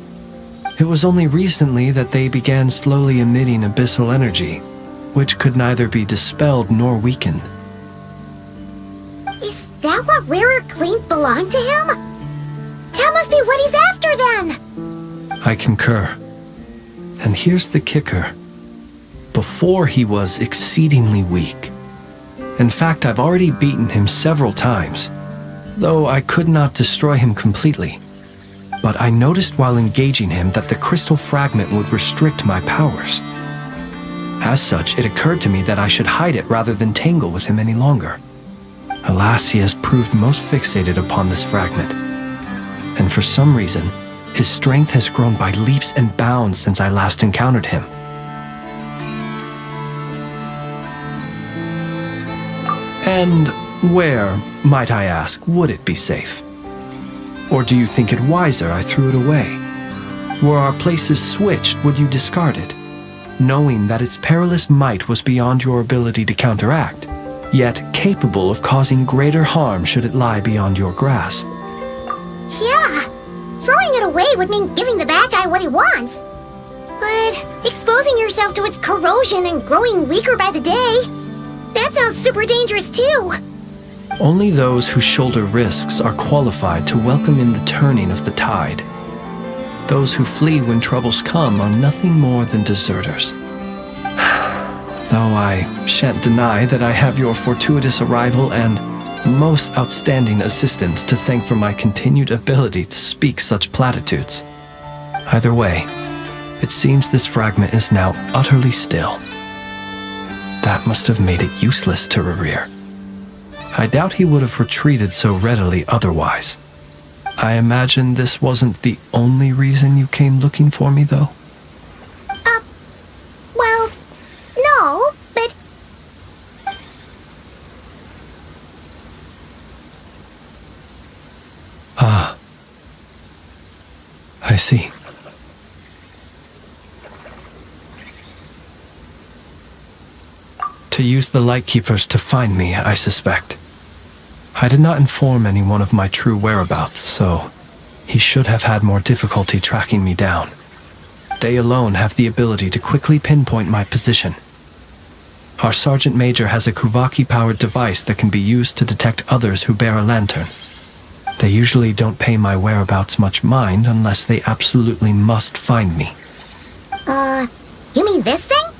It was only recently that they began slowly emitting abyssal energy, which could neither be dispelled nor weakened. Is that what Rara claimed belonged to him? That must be what he's after then! I concur. And here's the kicker. Before he was exceedingly weak. In fact, I've already beaten him several times, though I could not destroy him completely. But I noticed while engaging him that the crystal fragment would restrict my powers. As such, it occurred to me that I should hide it rather than tangle with him any longer. Alas, he has proved most fixated upon this fragment. And for some reason, his strength has grown by leaps and bounds since I last encountered him. And where, might I ask, would it be safe? Or do you think it wiser I threw it away? Were our places switched, would you discard it, knowing that its perilous might was beyond your ability to counteract, yet capable of causing greater harm should it lie beyond your grasp? Yeah, throwing it away would mean giving the bad guy what he wants. But explain exposing yourself to its corrosion and growing weaker by the day. That sounds super dangerous too. Only those who shoulder risks are qualified to welcome in the turning of the tide. Those who flee when troubles come are nothing more than deserters. Though I shan't deny that I have your fortuitous arrival and most outstanding assistance to thank for my continued ability to speak such platitudes. Either way, it seems this fragment is now utterly still. That must have made it useless to Rerir. I doubt he would have retreated so readily otherwise. I imagine this wasn't the only reason you came looking for me, though? Well, no, but... Ah. I see. To use the Lightkeepers to find me, I suspect. I did not inform anyone of my true whereabouts, so he should have had more difficulty tracking me down. They alone have the ability to quickly pinpoint my position. Our Sergeant Major has a Kuvaki-powered device that can be used to detect others who bear a lantern. They usually don't pay my whereabouts much mind unless they absolutely must find me. You mean this thing?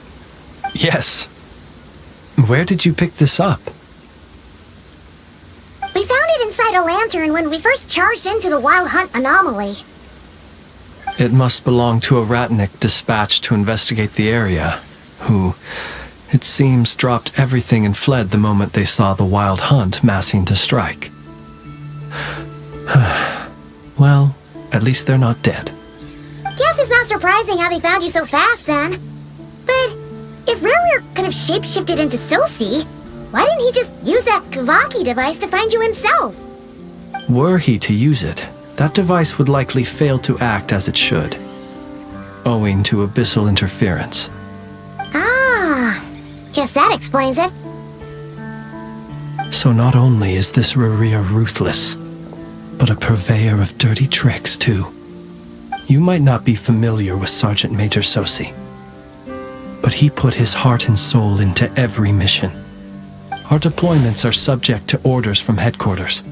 Yes. Where did you pick this up? We found it inside a lantern when we first charged into the Wild Hunt anomaly. It must belong to a Ratnik dispatched to investigate the area, who, it seems, dropped everything and fled the moment they saw the Wild Hunt massing to strike. Well, at least they're not dead. Guess it's not surprising how they found you so fast then. But if Rerir could have shapeshifted into Sosi, why didn't he just use that Kuvaki device to find you himself? Were he to use it, that device would likely fail to act as it should, owing to abyssal interference. Ah, guess that explains it. So not only is this Rerir ruthless, but a purveyor of dirty tricks too. You might not be familiar with Sergeant Major Sosi, but he put his heart and soul into every mission. Our deployments are subject to orders from headquarters,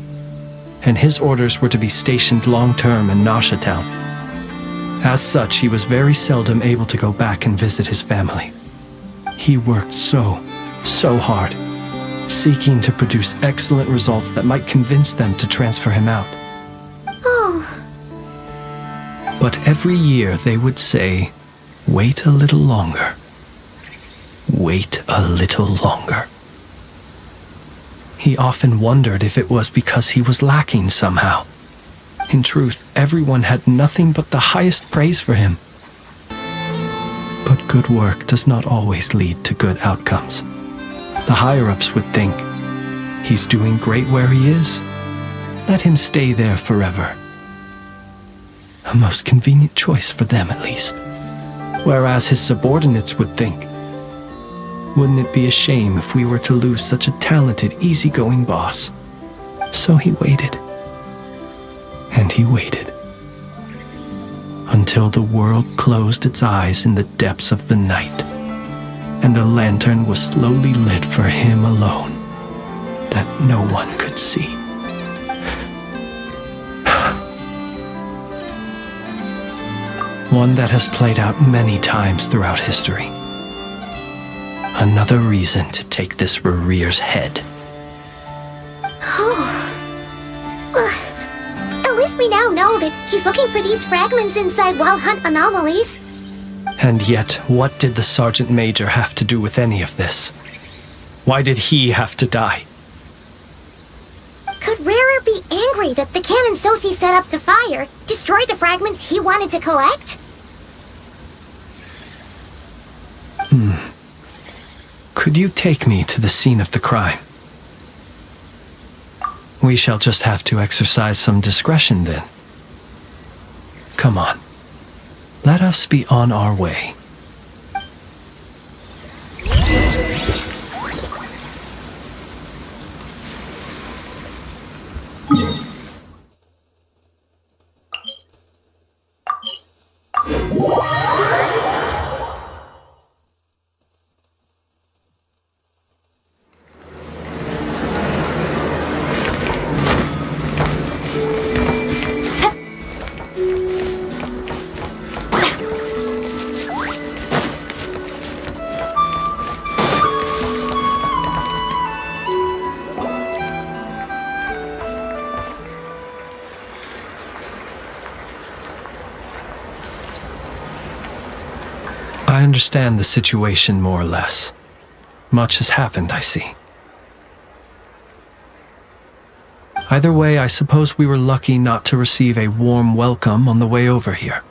and his orders were to be stationed long-term in Nasha Town. As such, he was very seldom able to go back and visit his family. He worked so hard, seeking to produce excellent results that might convince them to transfer him out. Oh. But every year they would say, "Wait a little longer. Wait a little longer." He often wondered if it was because he was lacking somehow. In truth, everyone had nothing but the highest praise for him. But good work does not always lead to good outcomes. The higher-ups would think, he's doing great where he is. Let him stay there forever. A most convenient choice for them, at least. Whereas his subordinates would think, wouldn't it be a shame if we were to lose such a talented, easygoing boss? So he waited. And he waited. Until the world closed its eyes in the depths of the night, and a lantern was slowly lit for him alone, that no one could see. One that has played out many times throughout history. Another reason to take this Rerir's head. At least we now know that he's looking for these fragments inside Wild Hunt anomalies. And yet, what did the Sergeant Major have to do with any of this? Why did he have to die? Could Rerir be angry that the cannon Sosi set up to fire destroyed the fragments he wanted to collect? Could you take me to the scene of the crime? We shall just have to exercise some discretion then. Come on. Let us be on our way. understand the situation more or less. Much has happened, I see. Either way, I suppose we were lucky not to receive a warm welcome on the way over here.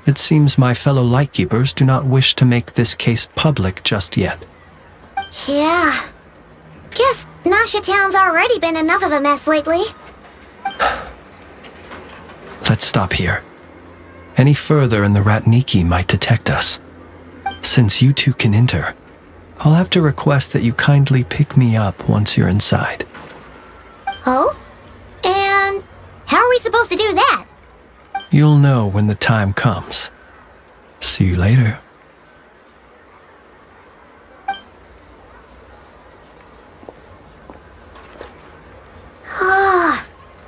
It seems my fellow Lightkeepers do not wish to make this case public just yet. Yeah. Guess Nasha Town's already been enough of a mess lately. Let's stop here. Any further and the Ratniki might detect us. Since you two can enter, I'll have to request that you kindly pick me up once you're inside. Oh? And how are we supposed to do that? You'll know when the time comes. See you later.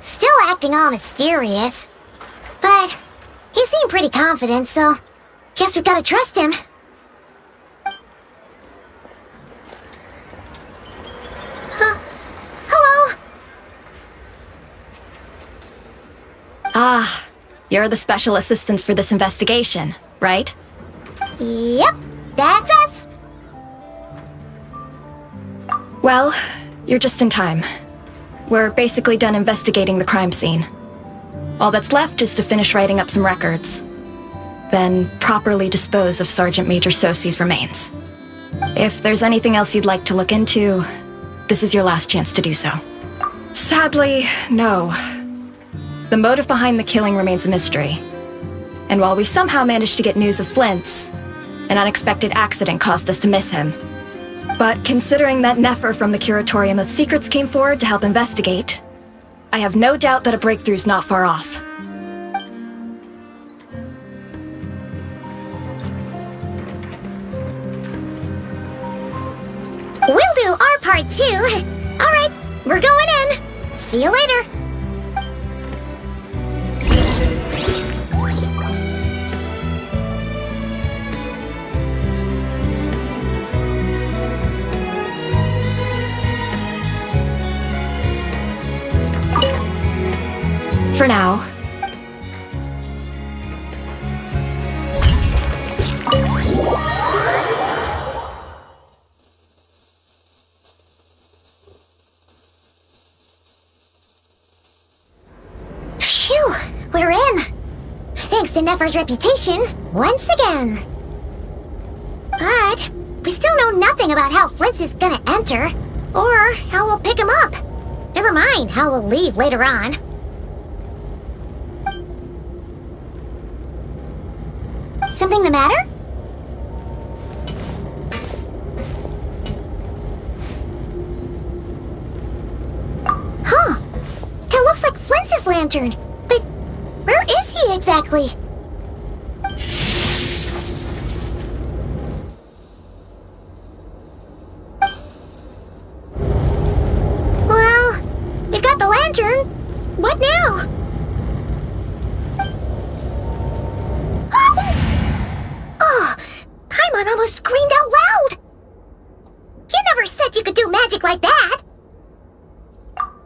Still acting all mysterious. But he seemed pretty confident, so guess we've gotta trust him. Hello? Ah, you're the special assistants for this investigation, right? Yep, that's us. Well, you're just in time. We're basically done investigating the crime scene. All that's left is to finish writing up some records. Then properly dispose of Sergeant Major Sosi's remains. If there's anything else you'd like to look into, this is your last chance to do so. Sadly, no. The motive behind the killing remains a mystery. And while we somehow managed to get news of Flint's, an unexpected accident caused us to miss him. But considering that Nefer from the Curatorium of Secrets came forward to help investigate, I have no doubt that a breakthrough's not far off. We'll do our part too. Alright, we're going in. See you later. For now. Phew, we're in. Thanks to Nefer's reputation, once again. But we still know nothing about how Flint's is gonna enter, or how we'll pick him up. Never mind how we'll leave later on. Something the matter? Huh. That looks like Flint's lantern. But where is he exactly? Well, we've got the lantern. What now? Oh, Paimon almost screamed out loud! You never said you could do magic like that!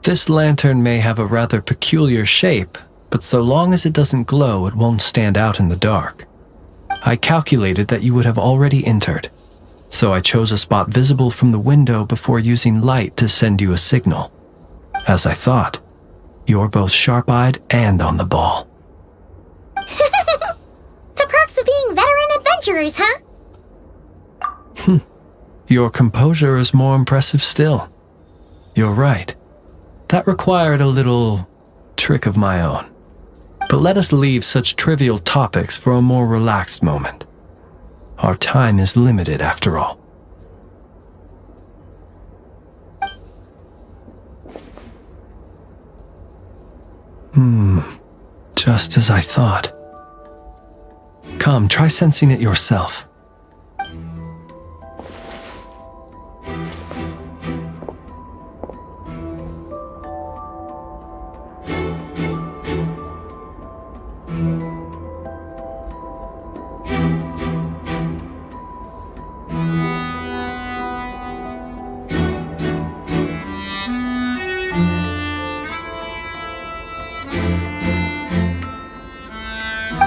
This lantern may have a rather peculiar shape, but so long as it doesn't glow, it won't stand out in the dark. I calculated that you would have already entered, so I chose a spot visible from the window before using light to send you a signal. As I thought, you're both sharp-eyed and on the ball. The perks of being veteran adventurers, huh? Your composure is more impressive still. You're right. That required a little trick of my own. But let us leave such trivial topics for a more relaxed moment. Our time is limited after all. Just as I thought. Come, try sensing it yourself.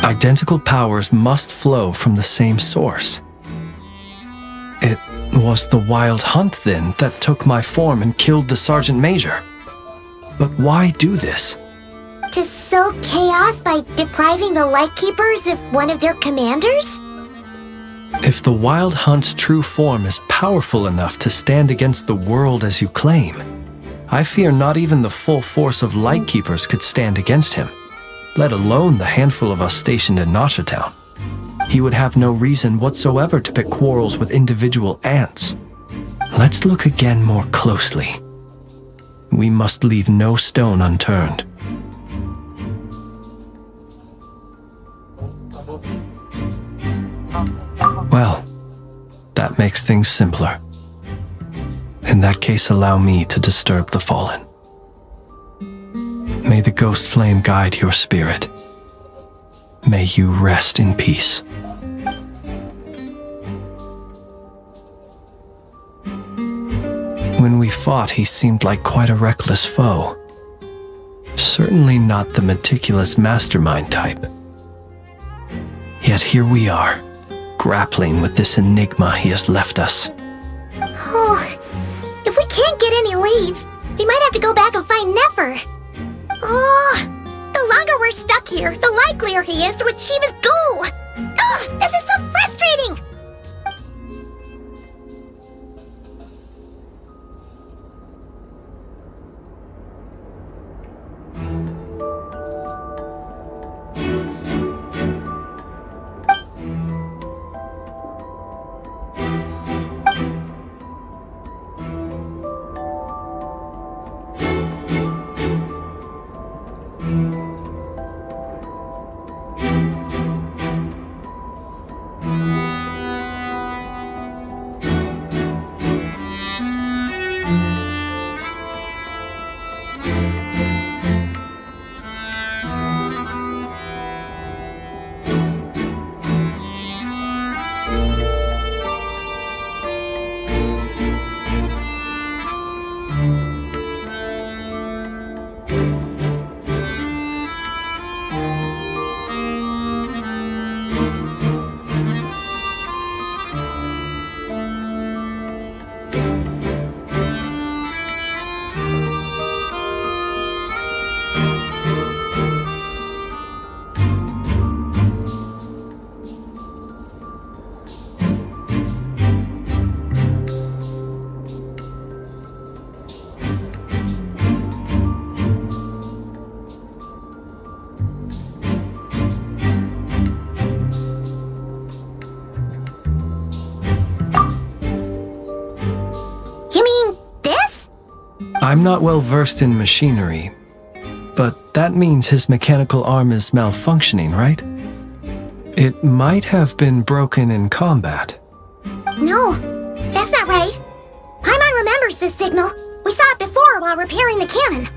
Identical powers must flow from the same source. It was the Wild Hunt, then, that took my form and killed the Sergeant Major. But why do this? To sow chaos by depriving the Lightkeepers of one of their commanders? If the Wild Hunt's true form is powerful enough to stand against the world as you claim, I fear not even the full force of Lightkeepers could stand against him, let alone the handful of us stationed in Nasha Town. He would have no reason whatsoever to pick quarrels with individual ants. Let's look again more closely. We must leave no stone unturned. Well, that makes things simpler. In that case, allow me to disturb the fallen. May the ghost flame guide your spirit. May you rest in peace. When we fought, he seemed like quite a reckless foe. Certainly not the meticulous mastermind type. Yet here we are, grappling with this enigma he has left us. Oh, if we can't get any leads, we might have to go back and find Nefer. Oh, the longer we're stuck here, the likelier he is to achieve his goal. Ugh, this is so frustrating! I'm not well versed in machinery, but that means his mechanical arm is malfunctioning, right? It might have been broken in combat. No, that's not right. Paimon remembers this signal. We saw it before while repairing the cannon.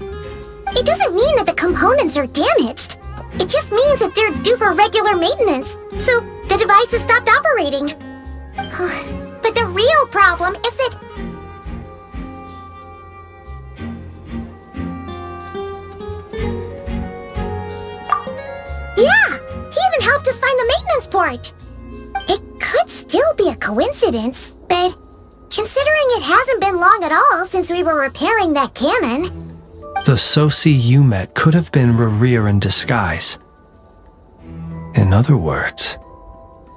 It doesn't mean that the components are damaged. It just means that they're due for regular maintenance, so the device has stopped operating. But the real problem is that... Yeah! He even helped us find the maintenance port! It could still be a coincidence, but considering it hasn't been long at all since we were repairing that cannon... The Soci you met could have been Rerir in disguise. In other words,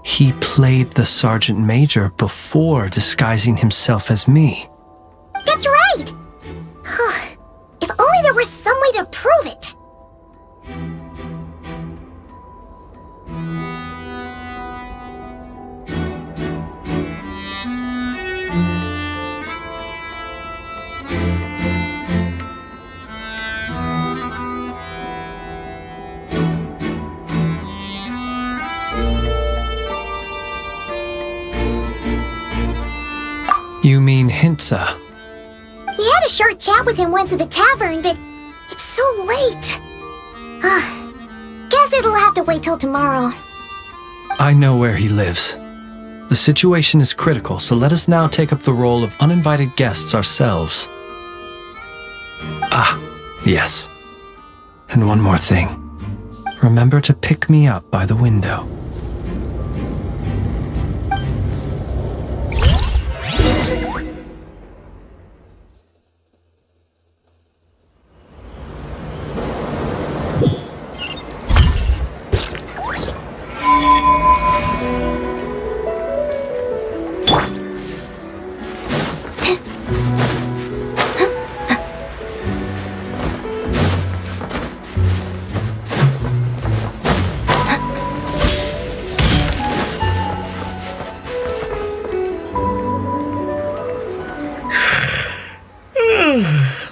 he played the Sergeant Major before disguising himself as me. That's right! If only there was some way to prove it! You mean Hintsa? We had a short chat with him once at the tavern, but it's so late. Guess it'll have to wait till tomorrow. I know where he lives. The situation is critical, so let us now take up the role of uninvited guests ourselves. Ah, yes. And one more thing. remember to pick me up by the window.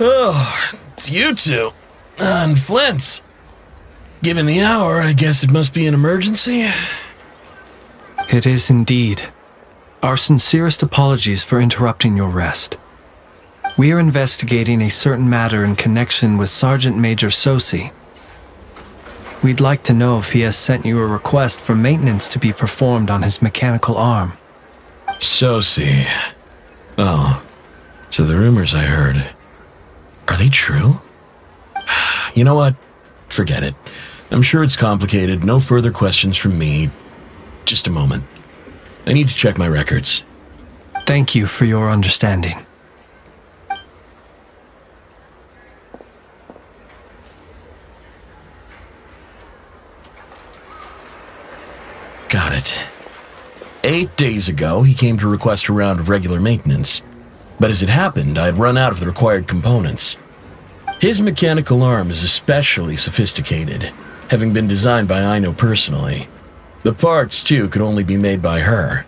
Oh, it's you two. And Flint's. Given the hour, I guess it must be an emergency. It is indeed. Our sincerest apologies for interrupting your rest. We are investigating a certain matter in connection with Sergeant Major Sosi. We'd like to know if he has sent you a request for maintenance to be performed on his mechanical arm. Sosi. Oh, so the rumors I heard, are they true? You know what? Forget it. I'm sure it's complicated. No further questions from me. Just a moment. I need to check my records. Thank you for your understanding. Got it. 8 days ago, he came to request a round of regular maintenance. But as it happened, I had run out of the required components. His mechanical arm is especially sophisticated, having been designed by Aino personally. The parts, too, could only be made by her.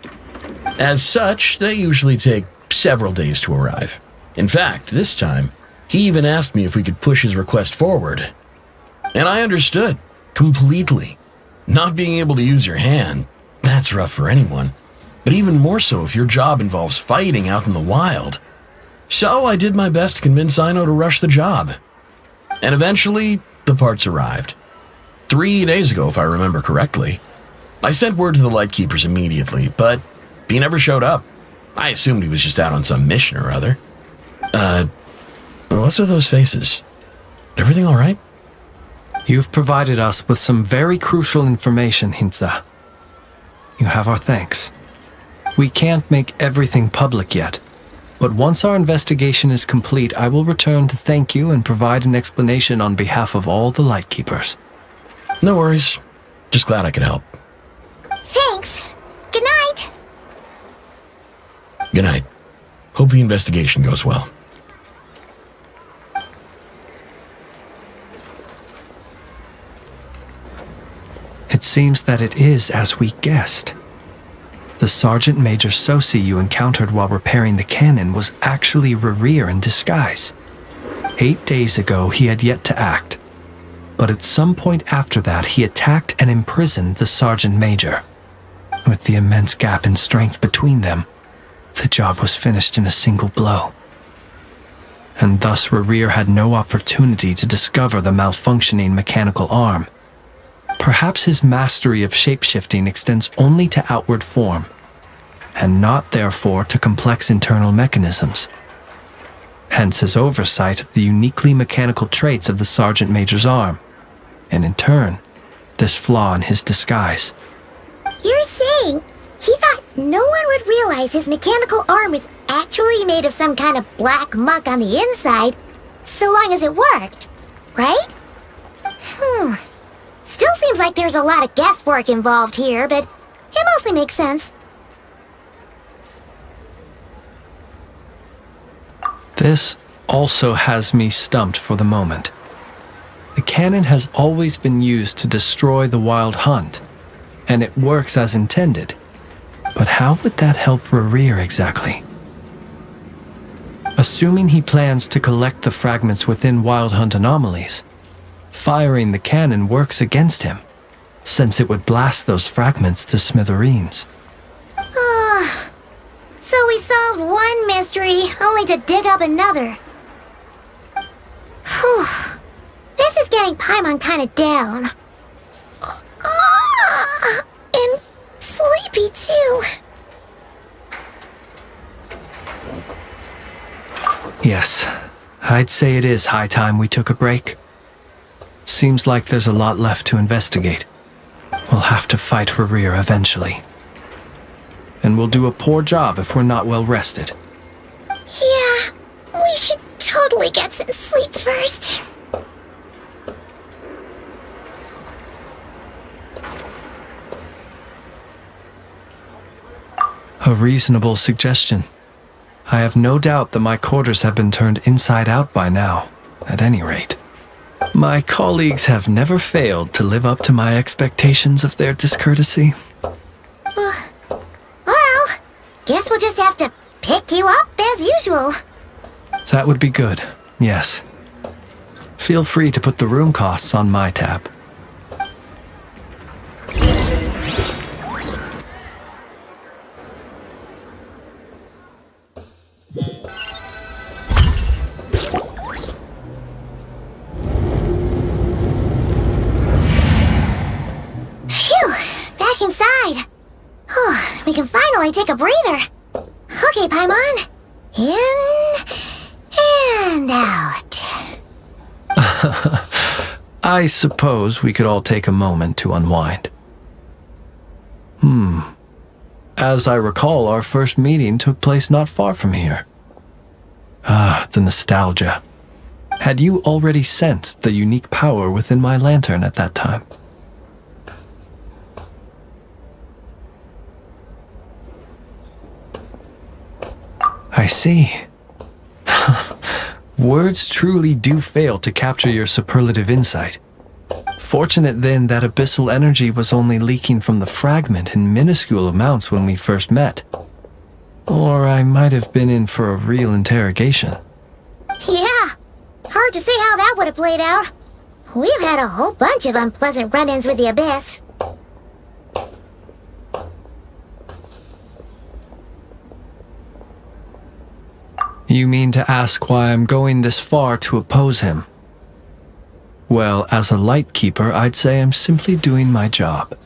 As such, they usually take several days to arrive. In fact, this time, he even asked me if we could push his request forward. And I understood, completely. Not being able to use your hand, that's rough for anyone. But even more so if your job involves fighting out in the wild. So I did my best to convince Aino to rush the job. And eventually, the parts arrived. 3 days ago, if I remember correctly. I sent word to the Lightkeepers immediately, but he never showed up. I assumed he was just out on some mission or other. What's with those faces? Everything all right? You've provided us with some very crucial information, Hintsa. You have our thanks. We can't make everything public yet, but once our investigation is complete, I will return to thank you and provide an explanation on behalf of all the Lightkeepers. No worries. Just glad I could help. Thanks. Good night. Good night. Hope the investigation goes well. It seems that it is as we guessed. The Sergeant Major Sosi you encountered while repairing the cannon was actually Rerir in disguise. 8 days ago, he had yet to act. But at some point after that, he attacked and imprisoned the Sergeant Major. With the immense gap in strength between them, the job was finished in a single blow. And thus Rerir had no opportunity to discover the malfunctioning mechanical arm. Perhaps his mastery of shapeshifting extends only to outward form, and not therefore to complex internal mechanisms. Hence his oversight of the uniquely mechanical traits of the Sergeant Major's arm, and in turn, this flaw in his disguise. You're saying he thought no one would realize his mechanical arm is actually made of some kind of black muck on the inside, so long as it worked, right? Still seems like there's a lot of guesswork involved here, but it mostly makes sense. This also has me stumped for the moment. The cannon has always been used to destroy the wild hunt, and it works as intended. But how would that help Rerir exactly? Assuming he plans to collect the fragments within wild hunt anomalies, firing the cannon works against him, since it would blast those fragments to smithereens. So we solved one mystery, only to dig up another. Whew. This is getting Paimon kind of down. And sleepy too. Yes, I'd say it is high time we took a break. Seems like there's a lot left to investigate. We'll have to fight her rear eventually. And we'll do a poor job if we're not well rested. Yeah, we should totally get some sleep first. A reasonable suggestion. I have no doubt that my quarters have been turned inside out by now, at any rate. My colleagues have never failed to live up to my expectations of their discourtesy. Well, guess we'll just have to pick you up as usual. That would be good, yes. Feel free to put the room costs on my tab. Phew, back inside. We can finally take a breather. Okay, Paimon. In and out. I suppose we could all take a moment to unwind. As I recall, our first meeting took place not far from here. Ah, the nostalgia. Had you already sensed the unique power within my lantern at that time? I see. Words truly do fail to capture your superlative insight. Fortunate then that abyssal energy was only leaking from the fragment in minuscule amounts when we first met. Or I might have been in for a real interrogation. Yeah, hard to say how that would have played out. We've had a whole bunch of unpleasant run-ins with the Abyss. You mean to ask why I'm going this far to oppose him? Well, as a light keeper, I'd say I'm simply doing my job.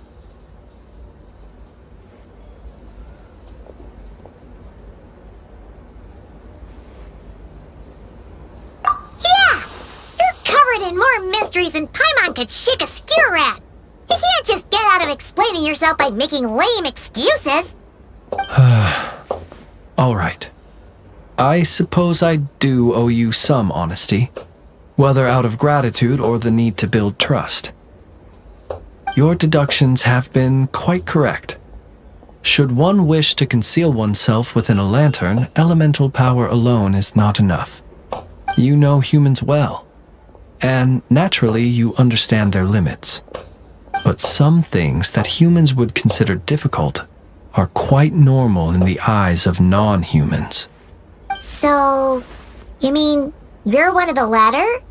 Yeah! You're covered in more mysteries than Paimon could shake a skewer at. You can't just get out of explaining yourself by making lame excuses. All right. I suppose I do owe you some honesty, whether out of gratitude or the need to build trust. Your deductions have been quite correct. Should one wish to conceal oneself within a lantern, elemental power alone is not enough. You know humans well, and naturally you understand their limits. But some things that humans would consider difficult are quite normal in the eyes of non-humans. So, you mean you're one of the latter?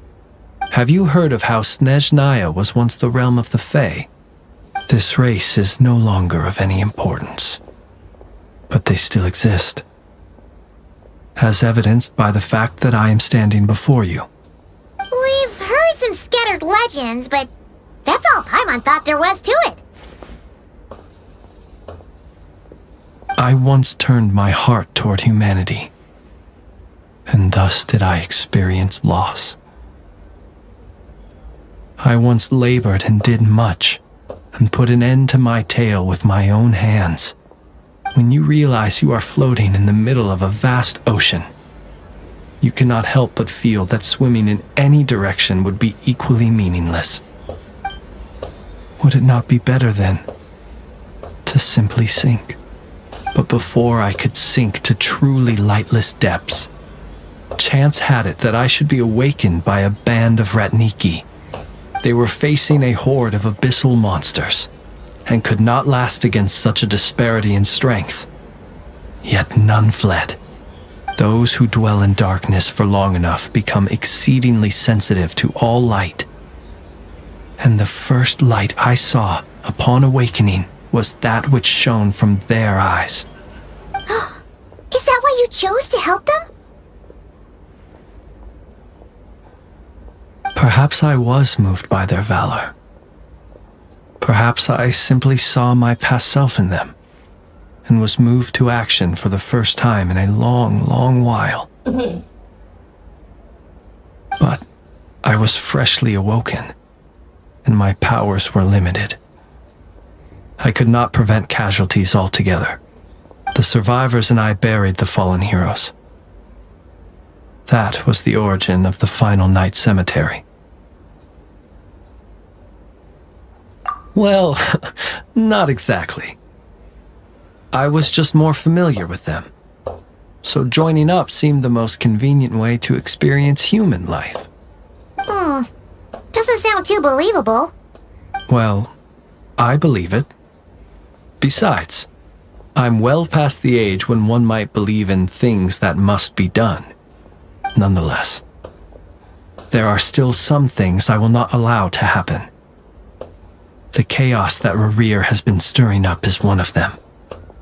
Have you heard of how Snezhnaya was once the realm of the Fae? This race is no longer of any importance, but they still exist, as evidenced by the fact that I am standing before you. We've heard some scattered legends, but that's all Paimon thought there was to it. I once turned my heart toward humanity, and thus did I experience loss. I once labored and did much, and put an end to my tale with my own hands. When you realize you are floating in the middle of a vast ocean, you cannot help but feel that swimming in any direction would be equally meaningless. Would it not be better, then, to simply sink? But before I could sink to truly lightless depths, chance had it that I should be awakened by a band of Ratniki. They were facing a horde of abyssal monsters, and could not last against such a disparity in strength. Yet none fled. Those who dwell in darkness for long enough become exceedingly sensitive to all light. And the first light I saw upon awakening was that which shone from their eyes. Is that why you chose to help them? Perhaps I was moved by their valor. Perhaps I simply saw my past self in them, and was moved to action for the first time in a long, long while. But I was freshly awoken, and my powers were limited. I could not prevent casualties altogether. The survivors and I buried the fallen heroes. That was the origin of the Final Night Cemetery. Well, not exactly. I was just more familiar with them. So joining up seemed the most convenient way to experience human life. Doesn't sound too believable. Well, I believe it. Besides, I'm well past the age when one might believe in things that must be done. Nonetheless, there are still some things I will not allow to happen. The chaos that Rerir has been stirring up is one of them.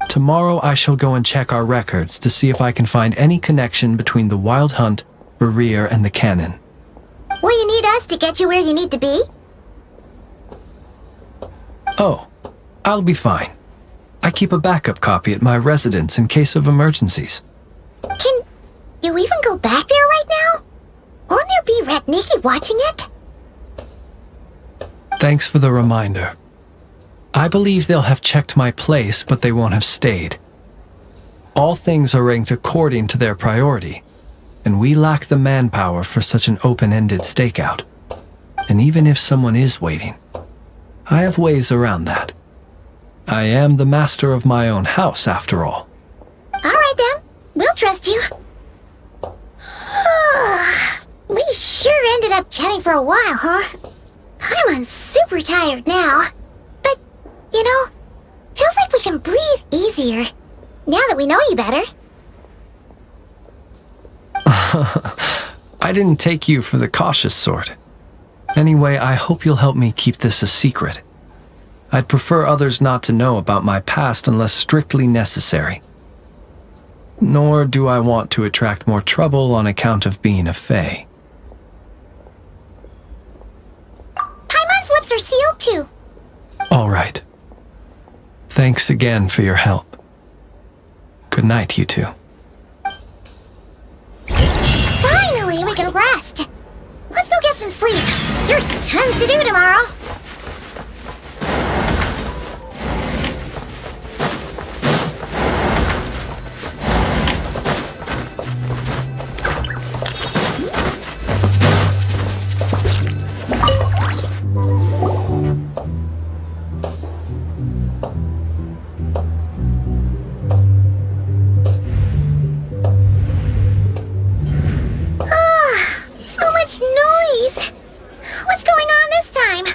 Tomorrow I shall go and check our records to see if I can find any connection between the Wild Hunt, Rerir, and the Canon. Will you need us to get you where you need to be? Oh, I'll be fine. I keep a backup copy at my residence in case of emergencies. Can you even go back there right now? Won't there be Rat Nikki watching it? Thanks for the reminder. I believe they'll have checked my place, but they won't have stayed. All things are ranked according to their priority, and we lack the manpower for such an open-ended stakeout. And even if someone is waiting, I have ways around that. I am the master of my own house, after all. All right then, we'll trust you. We sure ended up chatting for a while, huh? I'm super tired now. But, you know, feels like we can breathe easier, now that we know you better. I didn't take you for the cautious sort. Anyway, I hope you'll help me keep this a secret. I'd prefer others not to know about my past unless strictly necessary. Nor do I want to attract more trouble on account of being a fae. Paimon's lips are sealed too. All right. Thanks again for your help. Good night, you two. Finally, we can rest. Let's go get some sleep. There's tons to do tomorrow. So much noise. What's going on this time?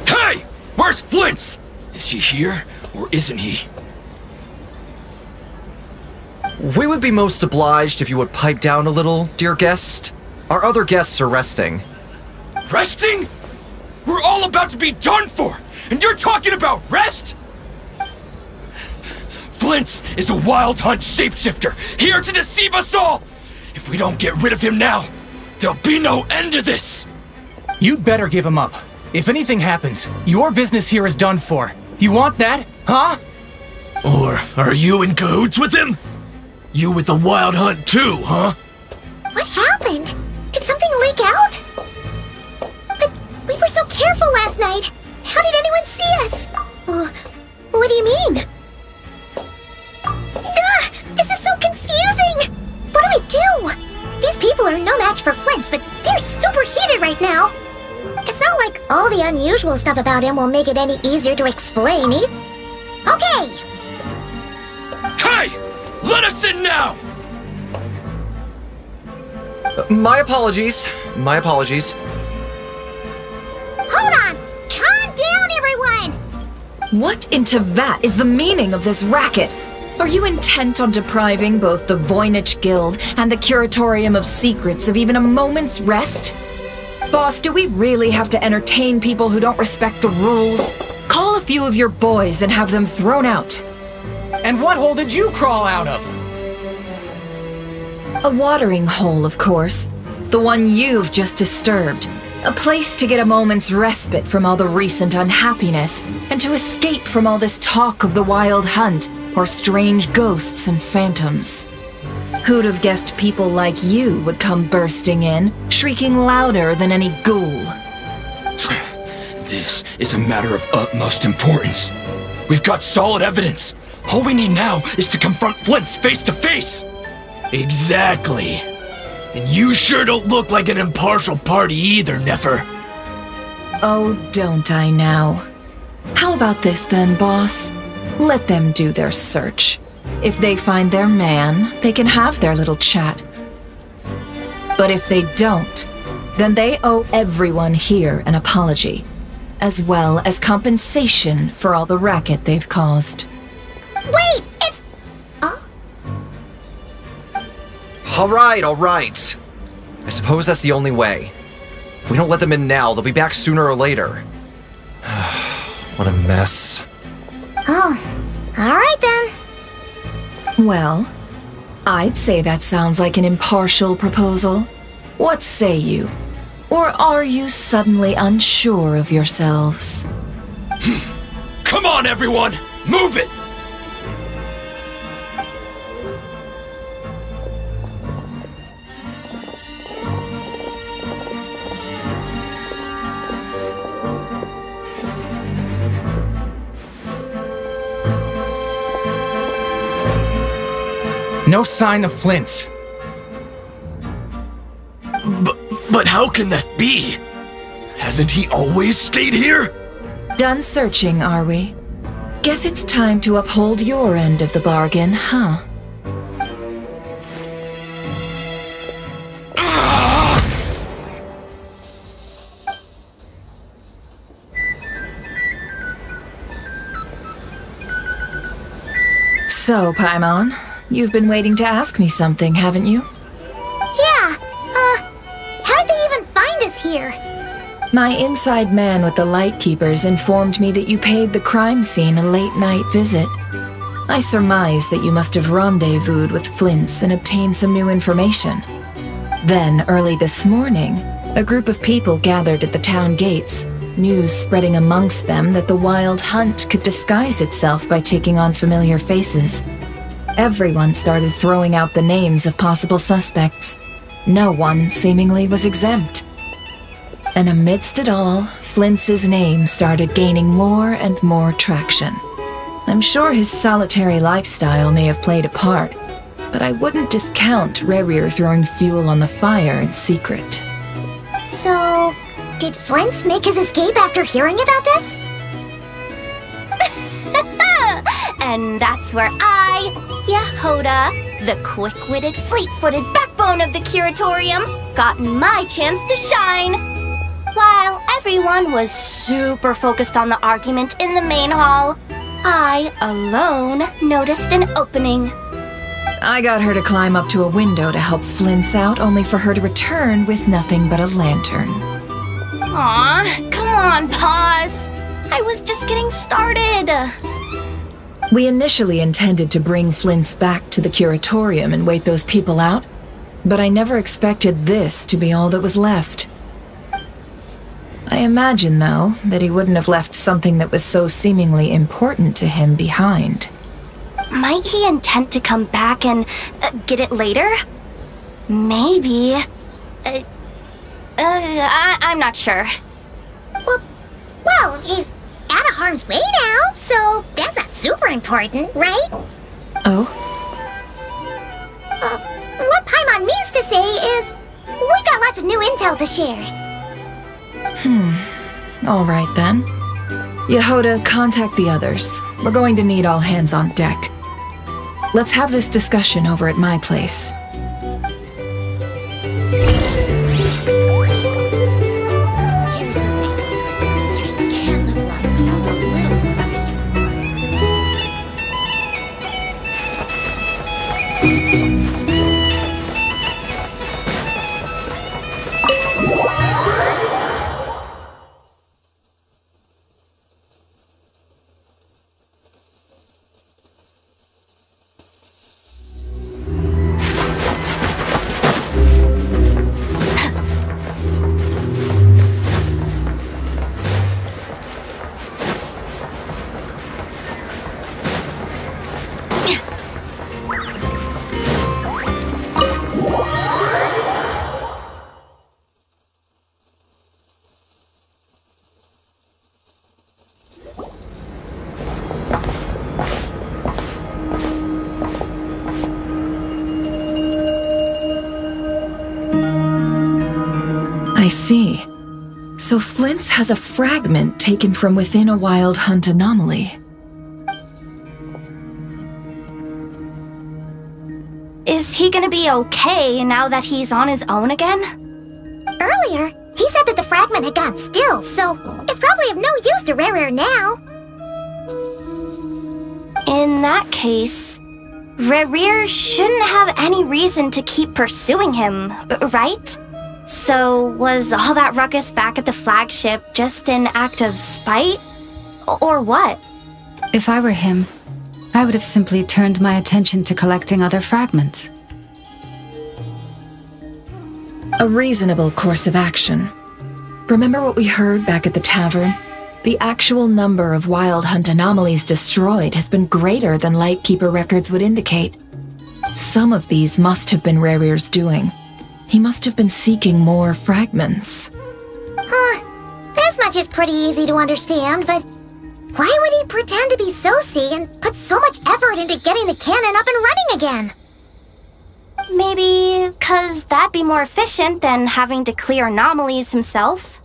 Hey! Where's Flint's? Is he here, or isn't he? We would be most obliged if you would pipe down a little, dear guest. Our other guests are resting. Resting? We're all about to be done for, and you're talking about rest? Flint's is a Wild Hunt shapeshifter, here to deceive us all! If we don't get rid of him now, there'll be no end to this! You'd better give him up. If anything happens, your business here is done for. You want that, huh? Or are you in cahoots with him? You with the Wild Hunt too, huh? What happened? Did something leak out? But we were so careful last night. How did anyone see us? What do you mean? This is so confusing! What do we do? These people are no match for Flint's, but they're super heated right now. It's not like all the unusual stuff about him will make it any easier to explain. Okay! Hey! Let us in now! My apologies. My apologies. Hold on! Calm down, everyone! What in Tevat is the meaning of this racket? Are you intent on depriving both the Voynich Guild and the Curatorium of Secrets of even a moment's rest? Boss, do we really have to entertain people who don't respect the rules? Call a few of your boys and have them thrown out. And what hole did you crawl out of? A watering hole, of course. The one you've just disturbed. A place to get a moment's respite from all the recent unhappiness and to escape from all this talk of the wild hunt or strange ghosts and phantoms. Who'd have guessed people like you would come bursting in, shrieking louder than any ghoul? This is a matter of utmost importance. We've got solid evidence. All we need now is to confront Flint's face to face. Exactly. And you sure don't look like an impartial party either, Nefer. Oh, don't I now? How about this then, boss? Let them do their search. If they find their man, they can have their little chat. But if they don't, then they owe everyone here an apology, as well as compensation for all the racket they've caused. Wait, it's... All right. I suppose that's the only way. If we don't let them in now, they'll be back sooner or later. What a mess. Oh, alright then. Well, I'd say that sounds like an impartial proposal. What say you? Or are you suddenly unsure of yourselves? Come on, everyone! Move it! No sign of Flint's. But how can that be? Hasn't he always stayed here? Done searching, are we? Guess it's time to uphold your end of the bargain, huh? So, Paimon, you've been waiting to ask me something, haven't you? Yeah, how did they even find us here? My inside man with the Lightkeepers informed me that you paid the crime scene a late-night visit. I surmise that you must have rendezvoused with Flint's and obtained some new information. Then, early this morning, a group of people gathered at the town gates, news spreading amongst them that the wild hunt could disguise itself by taking on familiar faces. Everyone started throwing out the names of possible suspects. No one, seemingly, was exempt. And amidst it all, Flint's name started gaining more and more traction. I'm sure his solitary lifestyle may have played a part, but I wouldn't discount Rerir throwing fuel on the fire in secret. So, did Flint's make his escape after hearing about this? And that's where I, Yehoda, the quick-witted, fleet-footed backbone of the Curatorium, got my chance to shine. While everyone was super focused on the argument in the main hall, I, alone, noticed an opening. I got her to climb up to a window to help Flint's out, only for her to return with nothing but a lantern. Aw, come on, pause. I was just getting started. We initially intended to bring Flint's back to the Curatorium and wait those people out, but I never expected this to be all that was left. I imagine, though, that he wouldn't have left something that was so seemingly important to him behind. Might he intend to come back and get it later? Maybe. I'm not sure. Well, he's out of harm's way now, so that's not super important, right? Oh? What Paimon means to say is, we got lots of new intel to share. All right then. Yehoda, contact the others. We're going to need all hands on deck. Let's have this discussion over at my place. So Flint's has a fragment taken from within a Wild Hunt anomaly. Is he gonna be okay now that he's on his own again? Earlier, he said that the fragment had gone still, so it's probably of no use to Rare now. In that case, Rare shouldn't have any reason to keep pursuing him, right? So was all that ruckus back at the flagship just an act of spite? Or what? If I were him, I would have simply turned my attention to collecting other fragments. A reasonable course of action. Remember what we heard back at the tavern? The actual number of Wild Hunt anomalies destroyed has been greater than Lightkeeper records would indicate. Some of these must have been Rare's doing. He must have been seeking more fragments. This much is pretty easy to understand, but why would he pretend to be Soci and put so much effort into getting the cannon up and running again? Maybe 'cause that'd be more efficient than having to clear anomalies himself.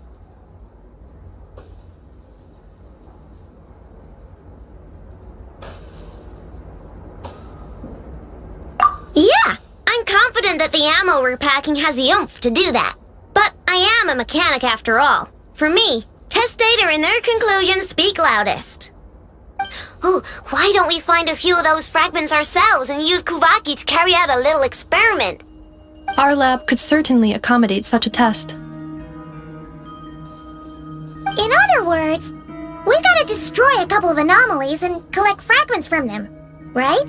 Yeah, I'm confident that the ammo we're packing has the oomph to do that. But I am a mechanic after all. For me, test data and their conclusions speak loudest. Oh, why don't we find a few of those fragments ourselves and use Kuvaki to carry out a little experiment? Our lab could certainly accommodate such a test. In other words, we've got to destroy a couple of anomalies and collect fragments from them, right?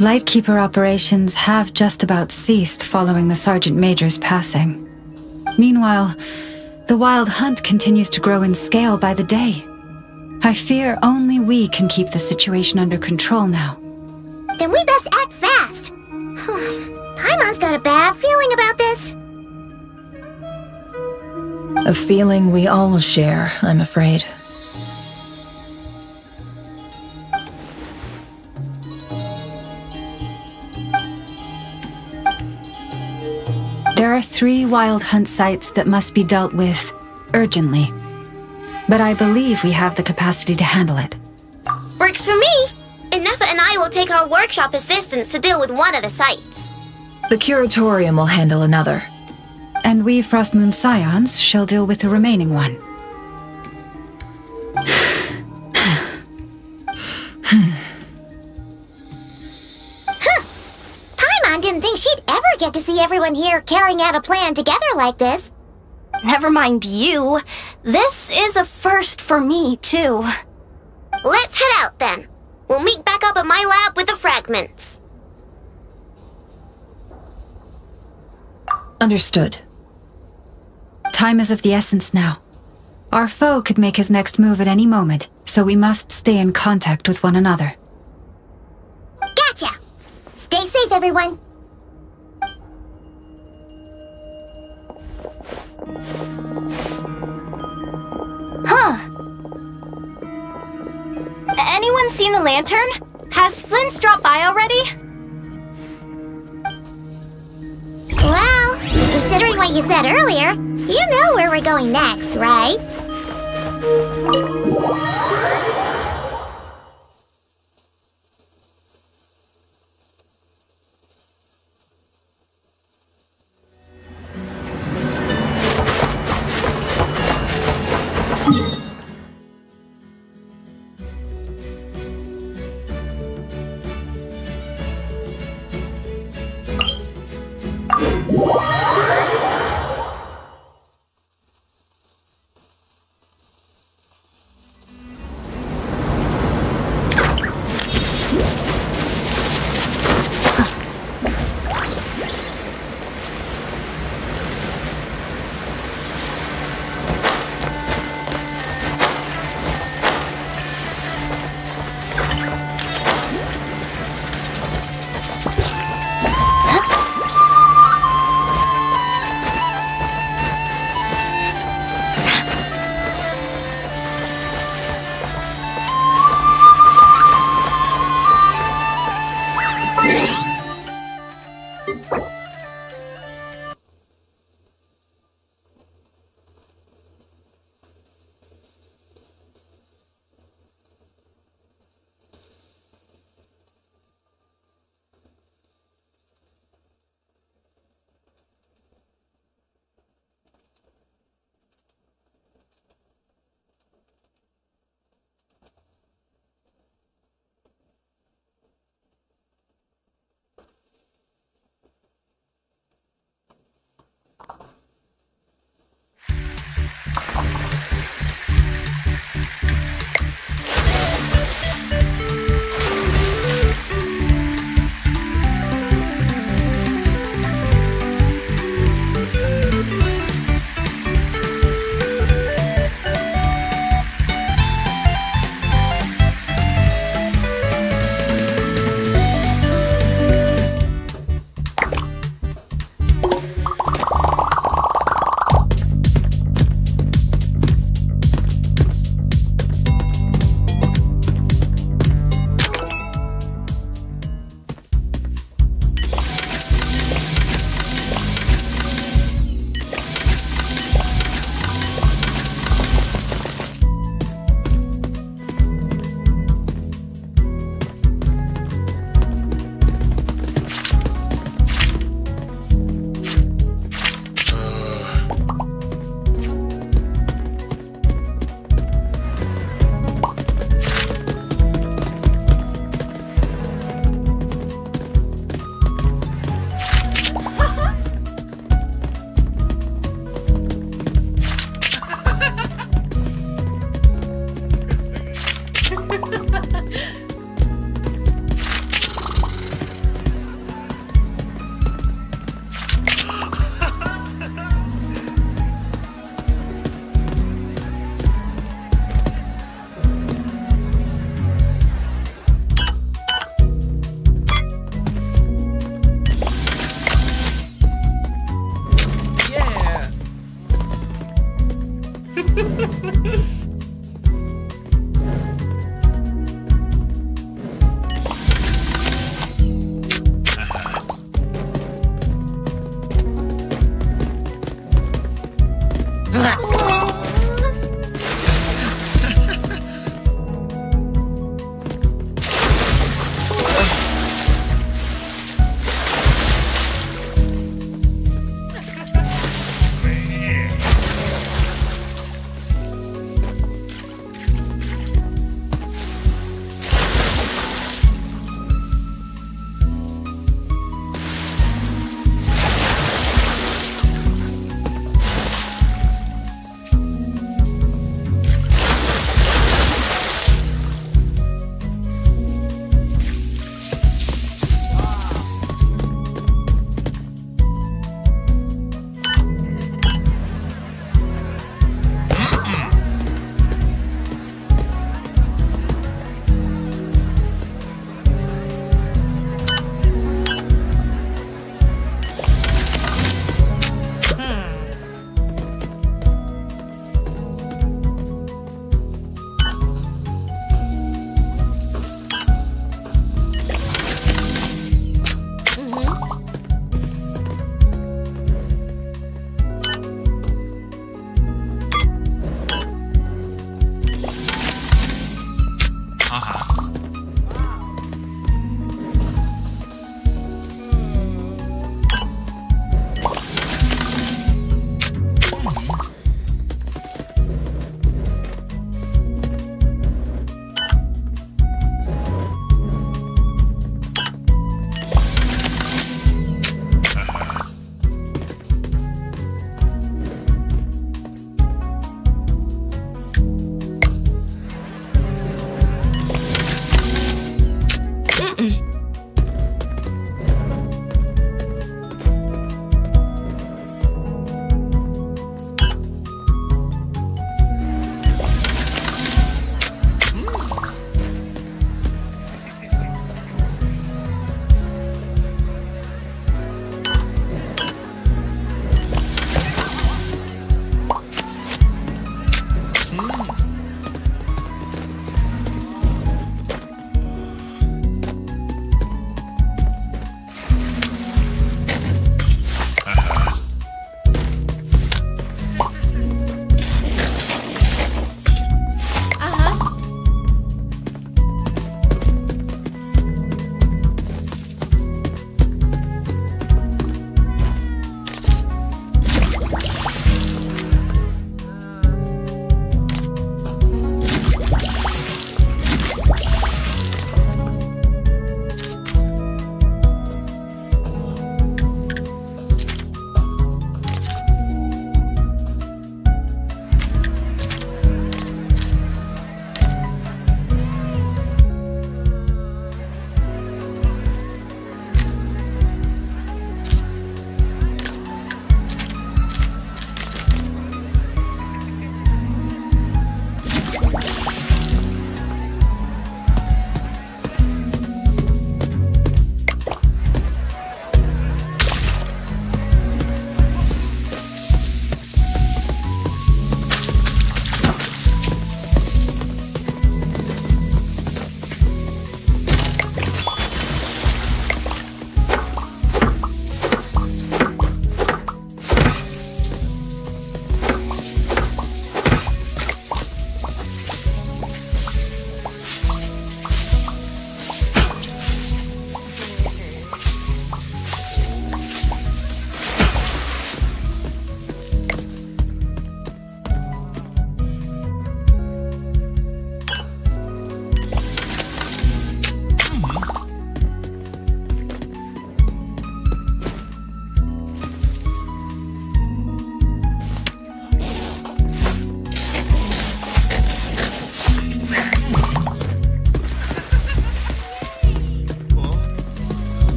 Lightkeeper operations have just about ceased following the Sergeant Major's passing. Meanwhile, the Wild Hunt continues to grow in scale by the day. I fear only we can keep the situation under control now. Then we best act fast. Paimon's got a bad feeling about this. A feeling we all share, I'm afraid. There are 3 Wild Hunt sites that must be dealt with urgently. But I believe we have the capacity to handle it. Works for me. Nefa and I will take our workshop assistants to deal with one of the sites. The Curatorium will handle another. And we Frostmoon Scions shall deal with the remaining one. Paimon didn't think she'd ever get to see everyone here carrying out a plan together like this. Never mind you. This is a first for me, too. Let's head out, then. We'll meet back up at my lab with the fragments. Understood. Time is of the essence now. Our foe could make his next move at any moment, so we must stay in contact with one another. Gotcha! Stay safe, everyone. Huh. Anyone seen the lantern? Has Flint's dropped by already? Well, considering what you said earlier, you know where we're going next, right?